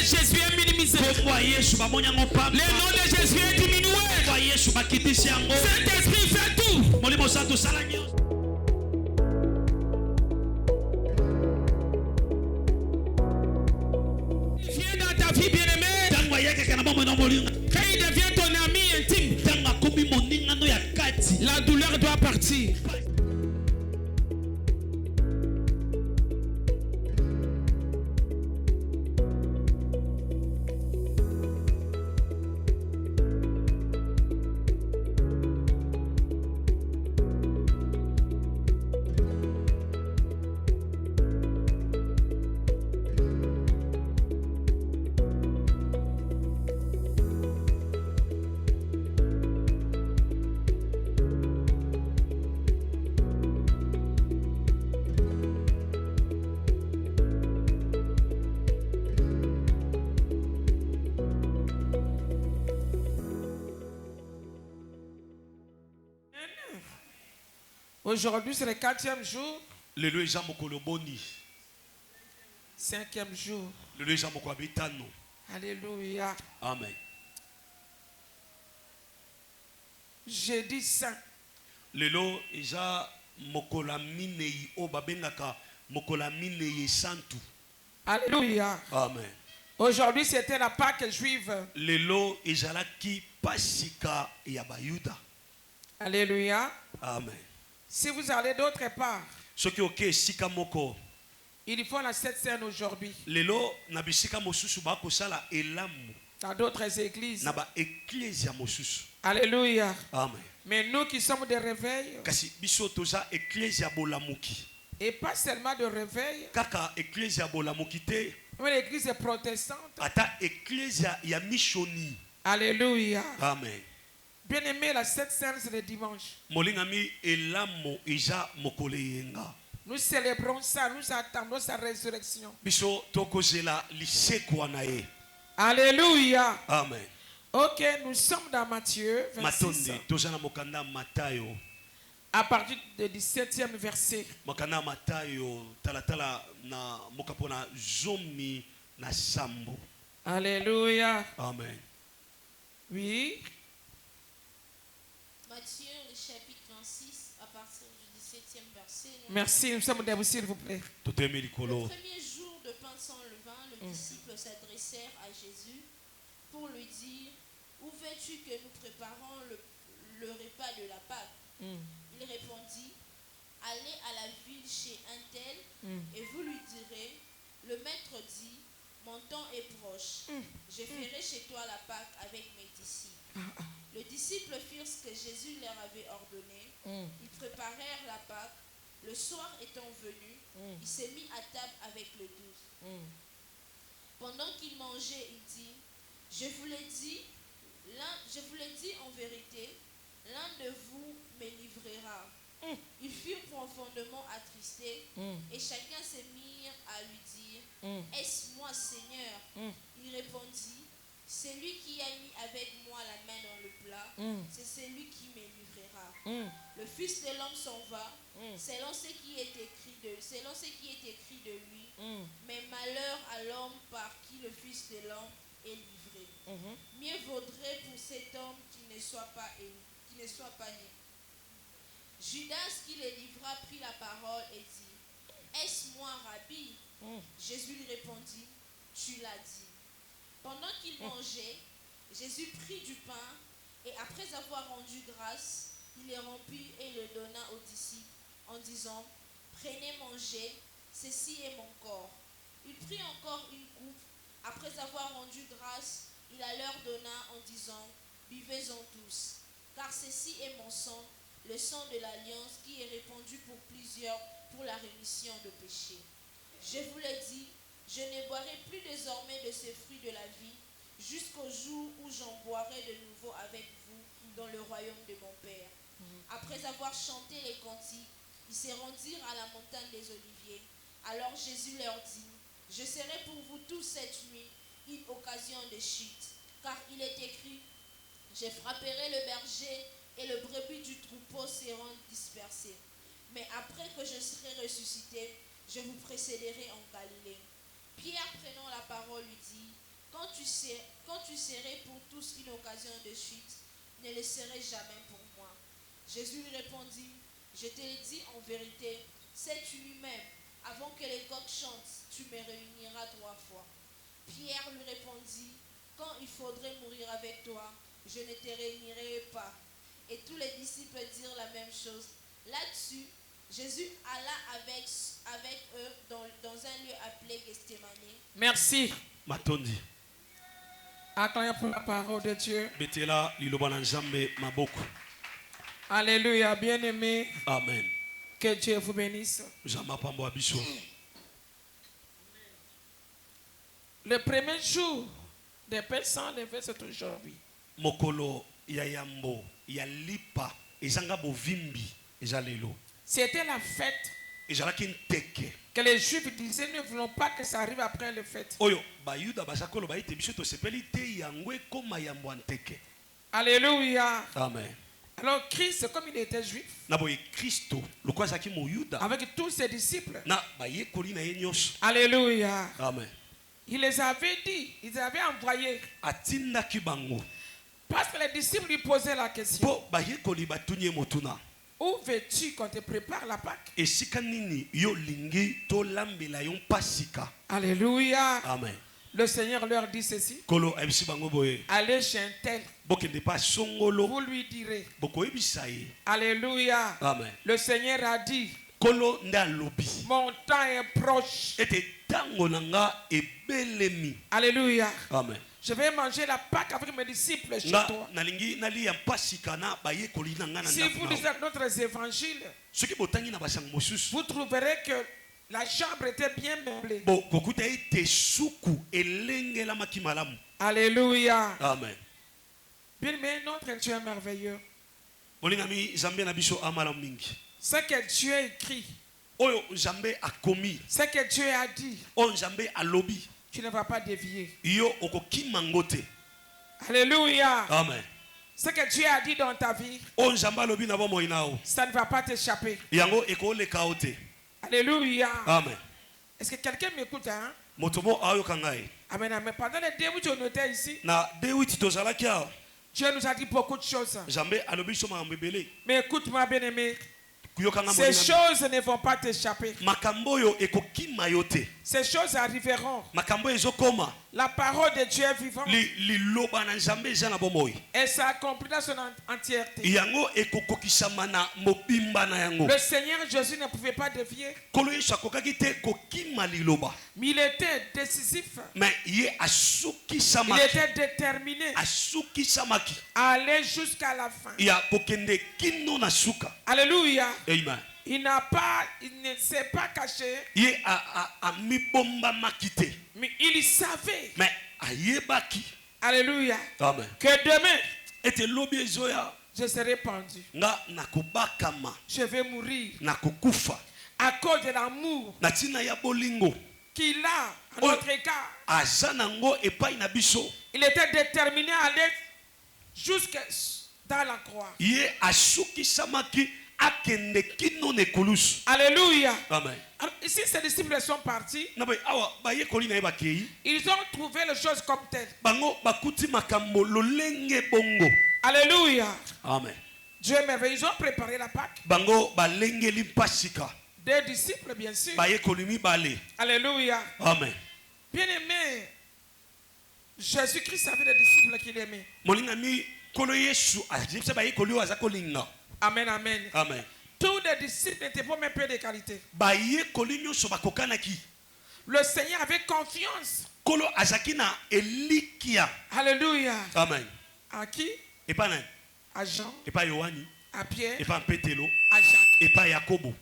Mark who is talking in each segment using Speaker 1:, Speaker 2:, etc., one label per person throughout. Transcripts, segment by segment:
Speaker 1: Jésus est minimisé. Le nom de Jésus est diminué. Saint-Esprit fait tout. Viens dans ta vie bien-aimée. Quand il devient ton ami intime, la douleur doit partir. Aujourd'hui, c'est le 4e jour.
Speaker 2: Le
Speaker 1: 5e jour.
Speaker 2: Le
Speaker 1: Alléluia.
Speaker 2: Amen.
Speaker 1: Jeudi saint.
Speaker 2: Lelo eja mokola minei o babengaka mokola minei santu.
Speaker 1: Alléluia.
Speaker 2: Amen.
Speaker 1: Aujourd'hui, c'était la Pâque juive.
Speaker 2: Lelo ejalaki pasika ya bayuda.
Speaker 1: Alléluia.
Speaker 2: Amen.
Speaker 1: Si vous allez d'autre part,
Speaker 2: Soki oke sika moko.
Speaker 1: Ils font la Sainte Seine aujourd'hui.
Speaker 2: Lelo na bisika mosusu ba kosala elamu.
Speaker 1: Dans d'autres églises.
Speaker 2: Na ba ecclesia mosusu.
Speaker 1: Alléluia.
Speaker 2: Amen.
Speaker 1: Mais nous qui sommes de réveil.
Speaker 2: Kasi biso toza ecclesia bolamuki.
Speaker 1: Et pas seulement de réveil.
Speaker 2: Kaka ecclesia bolamuki te.
Speaker 1: Mais l'église protestante.
Speaker 2: Ata ecclesia ya missioni.
Speaker 1: Alléluia.
Speaker 2: Amen.
Speaker 1: Bien aimé, la Sainte Seine c'est le dimanche.
Speaker 2: Molingami elamo eja mokole yenga.
Speaker 1: Nous célébrons ça, nous attendons sa résurrection.
Speaker 2: Biso tokozela lisekwa na ye.
Speaker 1: Alléluia.
Speaker 2: Amen.
Speaker 1: Ok, nous sommes dans Matthieu 26.
Speaker 2: Matonde tozana mokanda Matayo.
Speaker 1: À partir du 17e verset.
Speaker 2: Mokanda Matayo talatala na mokapona zomi na sambo.
Speaker 1: Alléluia.
Speaker 2: Amen.
Speaker 1: Oui.
Speaker 3: Matthieu, le chapitre 26, à partir du 17e verset.
Speaker 1: Merci, nous sommes debout, s'il vous plaît.
Speaker 3: Le premier jour de pain sans levain, les disciples s'adressèrent à Jésus pour lui dire: où veux-tu que nous préparons le repas de la Pâque? Il répondit: allez à la ville chez un tel et vous lui direz: le maître dit, mon temps est proche. Je ferai chez toi la Pâque avec mes disciples. Les disciples firent ce que Jésus leur avait ordonné. Ils préparèrent la Pâque. Le soir étant venu, il s'est mis à table avec les 12. Pendant qu'il mangeait, il dit: je vous l'ai dit en vérité, l'un de vous me livrera. Ils furent profondément attristés et chacun s'est mis à lui dire: est-ce moi, Seigneur? Il répondit: celui qui a mis avec moi la main dans le plat, c'est celui qui me livrera. Le Fils de l'homme s'en va, selon ce qui est écrit de lui. Mais malheur à l'homme par qui le Fils de l'homme est livré. Mieux vaudrait pour cet homme qu'il ne soit pas né. Judas qui le livra prit la parole et dit: est-ce moi, Rabbi? Jésus lui répondit: tu l'as dit. Pendant qu'il mangeait, Jésus prit du pain et après avoir rendu grâce, il le rompit et le donna aux disciples en disant: prenez, mangez, ceci est mon corps. Il prit encore une coupe. Après avoir rendu grâce, il la leur donna en disant: buvez-en tous, car ceci est mon sang, le sang de l'alliance qui est répandu pour plusieurs pour la rémission de péchés. Je vous l'ai dit, je ne boirai plus désormais de ce fruit de la vie, jusqu'au jour où j'en boirai de nouveau avec vous dans le royaume de mon Père. Après avoir chanté les cantiques, ils se rendirent à la montagne des Oliviers. Alors Jésus leur dit: je serai pour vous tous cette nuit une occasion de chute, car il est écrit: je frapperai le berger et le brebis du troupeau seront dispersés. Mais après que je serai ressuscité, je vous précéderai en Galilée. Pierre, prenant la parole, lui dit: quand tu serais pour tous une occasion de chute, ne le serai jamais pour moi. Jésus lui répondit, je te le dis en vérité, cette nuit même, avant que les coqs chantent, tu me réuniras 3 fois. Pierre lui répondit, quand il faudrait mourir avec toi, je ne te réunirai pas. Et tous les disciples dirent la même chose. Là-dessus, Jésus alla avec eux dans un lieu appelé Gethsémane.
Speaker 1: Merci.
Speaker 2: Matondi.
Speaker 1: Acclamons pour la parole de Dieu.
Speaker 2: Betela liloba na Nzambe maboko.
Speaker 1: Alléluia, bien-aimés.
Speaker 2: Amen.
Speaker 1: Que Dieu vous bénisse.
Speaker 2: Nzambe apambo abiso.
Speaker 1: Le premier jour des pains sans lever, c'est aujourd'hui.
Speaker 2: Mokolo ya yambo ya lipa ezanga bovimbi ezalelo.
Speaker 1: C'était la fête
Speaker 2: Ezalaki nteke.
Speaker 1: que les Juifs disaient, ne voulons pas que ça arrive après la fête.
Speaker 2: Oyo bayuda basakolo baite biso to sepeli te yango ekoma yambo nteke.
Speaker 1: Alléluia.
Speaker 2: Amen.
Speaker 1: Alors Christ, comme il était juif,
Speaker 2: Na boye Kristo lokwa zaki moyuda
Speaker 1: avec tous ses disciples,
Speaker 2: na bayekoli na ye nyonso.
Speaker 1: alléluia,
Speaker 2: Amen.
Speaker 1: il les avait dit, ils avaient envoyé,
Speaker 2: Atindaki bango
Speaker 1: parce que les disciples lui posaient la question,
Speaker 2: po bayekoli batuni ye motuna.
Speaker 1: où veux-tu qu'on te prépare la Pâque?
Speaker 2: Esika nini yo lingi to lambela yo pasika.
Speaker 1: Alléluia.
Speaker 2: Amen.
Speaker 1: Le Seigneur leur dit ceci,
Speaker 2: Kolo ebisi bango boye.
Speaker 1: allez chez un tel,
Speaker 2: Bokende pa songolo
Speaker 1: vous lui direz,
Speaker 2: boko ebisa ye.
Speaker 1: alléluia,
Speaker 2: Amen.
Speaker 1: le Seigneur a dit,
Speaker 2: Kolo nda lobi.
Speaker 1: mon temps est proche,
Speaker 2: Ete tango nanga ebelemi.
Speaker 1: alléluia,
Speaker 2: Amen.
Speaker 1: je vais manger la Pâque avec mes disciples chez
Speaker 2: Nga
Speaker 1: toi.
Speaker 2: nalingi nali ya pasika na bayekoli nanga na
Speaker 1: Si vous
Speaker 2: ndako.
Speaker 1: lisez notre évangile,
Speaker 2: Soki botangi na basango mosusu.
Speaker 1: vous trouverez que la chambre était bien meublée.
Speaker 2: Bo kokuta ete suku elengela makimalamu.
Speaker 1: Alléluia.
Speaker 2: Amen.
Speaker 1: Bien, mais notre Dieu est merveilleux.
Speaker 2: Molingami Zambia na biso amala mingi.
Speaker 1: Ce que Dieu a écrit,
Speaker 2: Oyo Nzambe akomi.
Speaker 1: ce que Dieu a dit,
Speaker 2: Oyo Nzambe alobi.
Speaker 1: tu ne vas pas dévier.
Speaker 2: Yo okokima ngote.
Speaker 1: Alléluia.
Speaker 2: Amen.
Speaker 1: Ce que Dieu a dit dans ta vie,
Speaker 2: Oyo Nzambe alobi na bomoi nao.
Speaker 1: ça ne va pas t'échapper.
Speaker 2: Yango ekoleka ote.
Speaker 1: Alléluia.
Speaker 2: Amen.
Speaker 1: Est-ce que quelqu'un m'écoute, hein?
Speaker 2: Motomo ayo kangai.
Speaker 1: Amen, amen. Pendant les débuts où on était ici,
Speaker 2: Na dewiti tozalaki awa.
Speaker 1: Dieu nous a dit beaucoup de choses.
Speaker 2: Nzambe alobi so makambo ebele.
Speaker 1: Mais écoute-moi, bien-aimé,
Speaker 2: Kuyokanga
Speaker 1: ces
Speaker 2: molingami.
Speaker 1: choses ne vont pas t'échapper.
Speaker 2: Makambo oyo ekokima yo te.
Speaker 1: Ces choses arriveront.
Speaker 2: Makambo ezokoma.
Speaker 1: La parole de Dieu est vivante.
Speaker 2: Liloba na Nzambe eza na bomoi.
Speaker 1: Et ça accomplit dans son entièreté.
Speaker 2: Yango ekokokisama na mobimba na yango.
Speaker 1: Le Seigneur Jésus ne pouvait pas dévier.
Speaker 2: Kolo Yesu akokaki te kokima liloba.
Speaker 1: Mais il était décisif.
Speaker 2: Mais ye
Speaker 1: Il
Speaker 2: asukisamaki.
Speaker 1: était déterminé
Speaker 2: Asukisamaki.
Speaker 1: à aller jusqu'à la fin.
Speaker 2: Ya kokende kino na suka.
Speaker 1: Alléluia.
Speaker 2: Amen.
Speaker 1: Il ne s'est pas caché,
Speaker 2: Ye a mibomba makite.
Speaker 1: mais il savait.
Speaker 2: Mais ayebaki.
Speaker 1: Alléluia.
Speaker 2: Amen.
Speaker 1: Que demain,
Speaker 2: Ete lobi ezoya.
Speaker 1: je serai pendu.
Speaker 2: Nga nakobakama.
Speaker 1: Je vais mourir
Speaker 2: Nakokufa.
Speaker 1: à cause de l'amour
Speaker 2: Na tina ya bolingo.
Speaker 1: qu'il a en
Speaker 2: Oh.
Speaker 1: notre égard.
Speaker 2: Aza nango epai na biso.
Speaker 1: Il était déterminé à aller jusque dans la croix.
Speaker 2: Ye asukisamaki akende kino nekulusu.
Speaker 1: Alléluia.
Speaker 2: Amen.
Speaker 1: Alors, ici, ces disciples sont partis.
Speaker 2: Na boy awa bayekoli na ye bakei.
Speaker 1: Ils ont trouvé les choses comme telles.
Speaker 2: Bango bakuti makambo lolenge bongo.
Speaker 1: Alléluia.
Speaker 2: Amen.
Speaker 1: Dieu est merveilleux. Ils ont préparé la Pâque.
Speaker 2: Bango balengeli pasika.
Speaker 1: Des disciples, bien sûr.
Speaker 2: Bayekoli mibale.
Speaker 1: Alléluia.
Speaker 2: Amen.
Speaker 1: Bien-aimé, Jésus-Christ avait des disciples qu'il aimait.
Speaker 2: Molingami kolo Yesu ajipsa bayekoli oyo aza kolinga.
Speaker 1: Amen, amen.
Speaker 2: Amen.
Speaker 1: Tous les disciples n'étaient pas même peu de qualité.
Speaker 2: Bayekoli nyonso bakokanaki.
Speaker 1: Le Seigneur avait confiance.
Speaker 2: Kolo azaki na elikia.
Speaker 1: Alléluia.
Speaker 2: Amen.
Speaker 1: À qui?
Speaker 2: Epa na
Speaker 1: À Jean,
Speaker 2: epa Yohani,
Speaker 1: à Pierre,
Speaker 2: epa Petelo,
Speaker 1: à Jacques.
Speaker 2: epa Yakobo.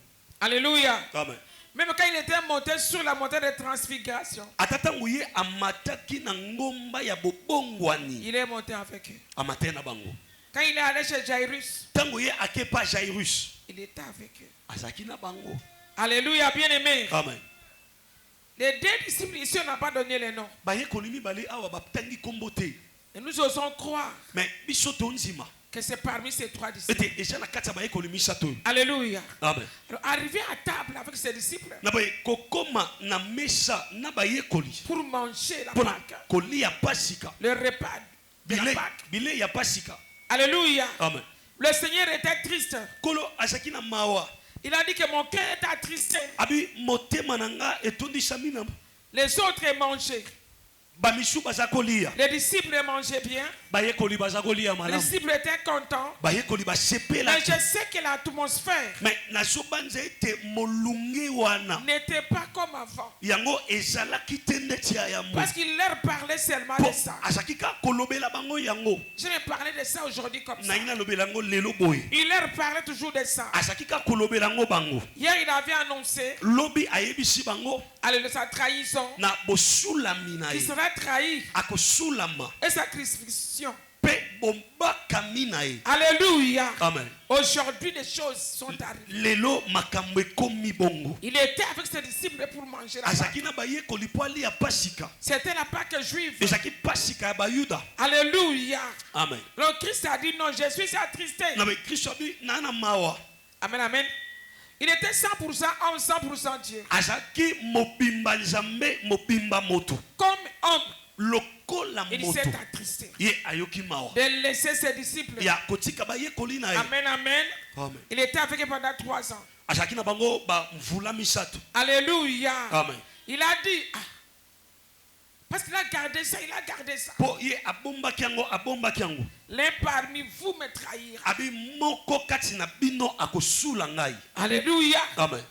Speaker 1: Alléluia.
Speaker 2: Amen.
Speaker 1: Même quand il était monté sur la montagne de transfiguration,
Speaker 2: Atatangu ye amataki na ngomba ya bobongwani.
Speaker 1: il est monté avec eux.
Speaker 2: Amaté na bango.
Speaker 1: Quand il est allé chez Jairus,
Speaker 2: Tango ye akepa Jairus.
Speaker 1: il était avec eux.
Speaker 2: Azaki na bango.
Speaker 1: Alléluia, bien-aimé.
Speaker 2: Amen.
Speaker 1: Les deux disciples ici, on n'a pas donné les noms.
Speaker 2: Bayekoli mibale awa batangi kombo te.
Speaker 1: Et nous osons croire
Speaker 2: Mais biso tonzima.
Speaker 1: que c'est parmi ces 3 disciples.
Speaker 2: ete eza na kati ya bayekoli misato.
Speaker 1: Alléluia.
Speaker 2: Amen.
Speaker 1: Alors, arrivé à table avec ses disciples
Speaker 2: Na boye kokoma na mesa na bayekoli
Speaker 1: pour manger la
Speaker 2: mpona
Speaker 1: Pâque,
Speaker 2: kolia pasika.
Speaker 1: le repas de la Pâque.
Speaker 2: Bile ya pasika.
Speaker 1: Alléluia.
Speaker 2: Amen.
Speaker 1: Le Seigneur était triste.
Speaker 2: Kolo azaki na mawa.
Speaker 1: Il a dit que mon cœur est attristé.
Speaker 2: Abi motema na nga etondisa mina.
Speaker 1: Les autres mangeaient.
Speaker 2: Bamisu baza kolia.
Speaker 1: Les disciples mangeaient bien.
Speaker 2: Bayekoli baza kolia
Speaker 1: Les
Speaker 2: malamu.
Speaker 1: disciples étaient contents.
Speaker 2: Bayekoli basepela.
Speaker 1: Mais je sais que l'atmosphère
Speaker 2: Mais nazobanza ete molunge wana
Speaker 1: n'était pas comme avant.
Speaker 2: yango ezalaki te ndeti ya yambo.
Speaker 1: Parce qu'il leur parlait seulement de ça.
Speaker 2: Azaki ka kolobela bango yango.
Speaker 1: Je vais parler de ça aujourd'hui comme ça.
Speaker 2: Na ina lobela yango lelo boye.
Speaker 1: Il leur parlait toujours de ça.
Speaker 2: Azaki ka kolobela yango bango.
Speaker 1: Hier, il avait annoncé
Speaker 2: Lobi ayebisi bango
Speaker 1: de sa trahison,
Speaker 2: na bosulami na
Speaker 1: qu'il
Speaker 2: ye.
Speaker 1: sera trahi,
Speaker 2: Akosulama
Speaker 1: et sa crucifixion.
Speaker 2: pe bombakami na ye.
Speaker 1: Alléluia.
Speaker 2: Amen.
Speaker 1: Aujourd'hui, les choses sont arrivées.
Speaker 2: Lelo makambo ekomi bongo.
Speaker 1: Il était avec ses disciples pour manger la Pâque.
Speaker 2: Azaki na bayekoli po alia pasika.
Speaker 1: C'était la Pâque juive.
Speaker 2: Ezaki pasika ya bayuda.
Speaker 1: Alléluia.
Speaker 2: Amen.
Speaker 1: Le Christ a dit non, je suis attristé.
Speaker 2: Na be Kristo abi na na mawa.
Speaker 1: Amen, amen. Il était 100% homme, 100% Dieu.
Speaker 2: Azaki mobimba nzambe mobimba moto.
Speaker 1: Comme homme,
Speaker 2: Lokola
Speaker 1: il
Speaker 2: moto.
Speaker 1: s'est attristé
Speaker 2: Ye ayoki mawa.
Speaker 1: de laisser ses disciples.
Speaker 2: Ya kotika bayekoli na ye.
Speaker 1: Amen, amen.
Speaker 2: Amen.
Speaker 1: Il était avec eux pendant 3 ans.
Speaker 2: Azaki na bango ba mvula misato.
Speaker 1: Alléluia.
Speaker 2: Amen.
Speaker 1: Il a dit, parce qu'il a gardé ça, il a gardé ça.
Speaker 2: Po ye abombaki yango abombaki yango.
Speaker 1: L'un parmi vous me trahira.
Speaker 2: Abi moko kati na bino akosula ngai.
Speaker 1: Alléluia.
Speaker 2: Amen.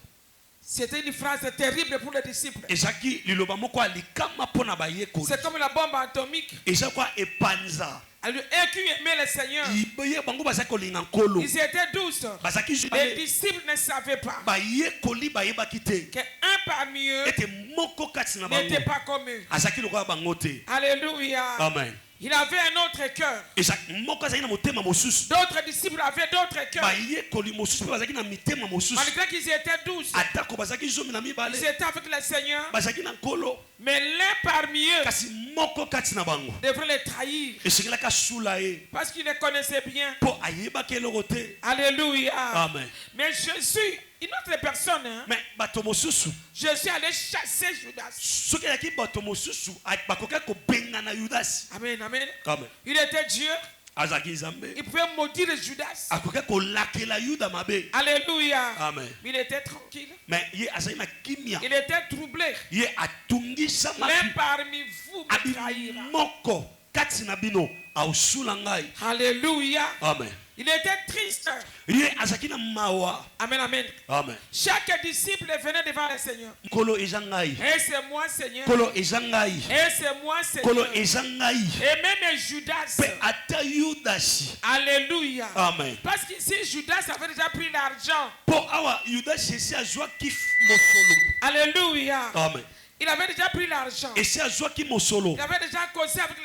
Speaker 1: C'était une phrase terrible pour les disciples.
Speaker 2: Ezaki liloba moko alikama pona bayekoli.
Speaker 1: C'est comme la bombe atomique.
Speaker 2: Eza kwa epanza.
Speaker 1: Alors, eux qui aimaient le Seigneur,
Speaker 2: Iboye bango bazaki kolinga nkolo.
Speaker 1: ils étaient douces.
Speaker 2: Bazaki
Speaker 1: Les
Speaker 2: jubale.
Speaker 1: disciples ne savaient pas
Speaker 2: Bayekoli bayebaki te.
Speaker 1: qu'un parmi eux
Speaker 2: Ete moko kati na bango.
Speaker 1: n'était pas comme eux.
Speaker 2: Azaki lokola bango te.
Speaker 1: Alléluia.
Speaker 2: Amen.
Speaker 1: Il avait un autre cœur.
Speaker 2: Ezaki moko azaki na motema mosusu.
Speaker 1: D'autres disciples avaient d'autres cœurs.
Speaker 2: Bayekoli mosusu pe bazaki na mitema mosusu.
Speaker 1: Malgré qu'ils étaient douces,
Speaker 2: Atako bazaki zomi na
Speaker 1: ils
Speaker 2: mibale.
Speaker 1: étaient avec le Seigneur.
Speaker 2: Bazaki na nkolo.
Speaker 1: Mais l'un parmi eux
Speaker 2: Kasi moko kati na bango.
Speaker 1: devrait les trahir.
Speaker 2: Esengelaka sula ye.
Speaker 1: Parce qu'il les connaissait bien.
Speaker 2: Po ayebaki eloko te.
Speaker 1: Alléluia.
Speaker 2: Amen.
Speaker 1: Mais je suis une autre personne. Hein.
Speaker 2: Mais bato mosusu.
Speaker 1: Je suis allé chasser Judas.
Speaker 2: Soki ezalaki bato mosusu bakoki kobenga na Yudasi.
Speaker 1: Amen, amen.
Speaker 2: Amen.
Speaker 1: Il était Dieu.
Speaker 2: Azalaki nzambe.
Speaker 1: Il pouvait maudire Judas.
Speaker 2: Akoki kolakela Yuda mabe.
Speaker 1: Alléluia.
Speaker 2: Amen.
Speaker 1: Il était tranquille.
Speaker 2: Mais ye azali na kimia.
Speaker 1: Il était troublé.
Speaker 2: Ye atungisama.
Speaker 1: L'un parmi vous me trahira.
Speaker 2: Moko kati na bino ausula ngai.
Speaker 1: Alléluia.
Speaker 2: Amen.
Speaker 1: Il était triste.
Speaker 2: Ye azalaki na mawa.
Speaker 1: Amen, amen.
Speaker 2: Amen.
Speaker 1: Chaque disciple venait devant le Seigneur.
Speaker 2: Nkolo eza ngai.
Speaker 1: Et c'est moi, Seigneur.
Speaker 2: Nkolo eza ngai.
Speaker 1: Et c'est moi,
Speaker 2: Nkolo
Speaker 1: Seigneur.
Speaker 2: eza ngai.
Speaker 1: Et même Judas.
Speaker 2: Pe ata Yudasi.
Speaker 1: Alléluia.
Speaker 2: Amen.
Speaker 1: Parce que si Judas avait déjà pris l'argent.
Speaker 2: Po awa Yudasi esi azwaki mosolo.
Speaker 1: Alléluia.
Speaker 2: Amen.
Speaker 1: Il avait déjà pris l'argent.
Speaker 2: Esi azwaki mosolo.
Speaker 1: Il avait déjà causé avec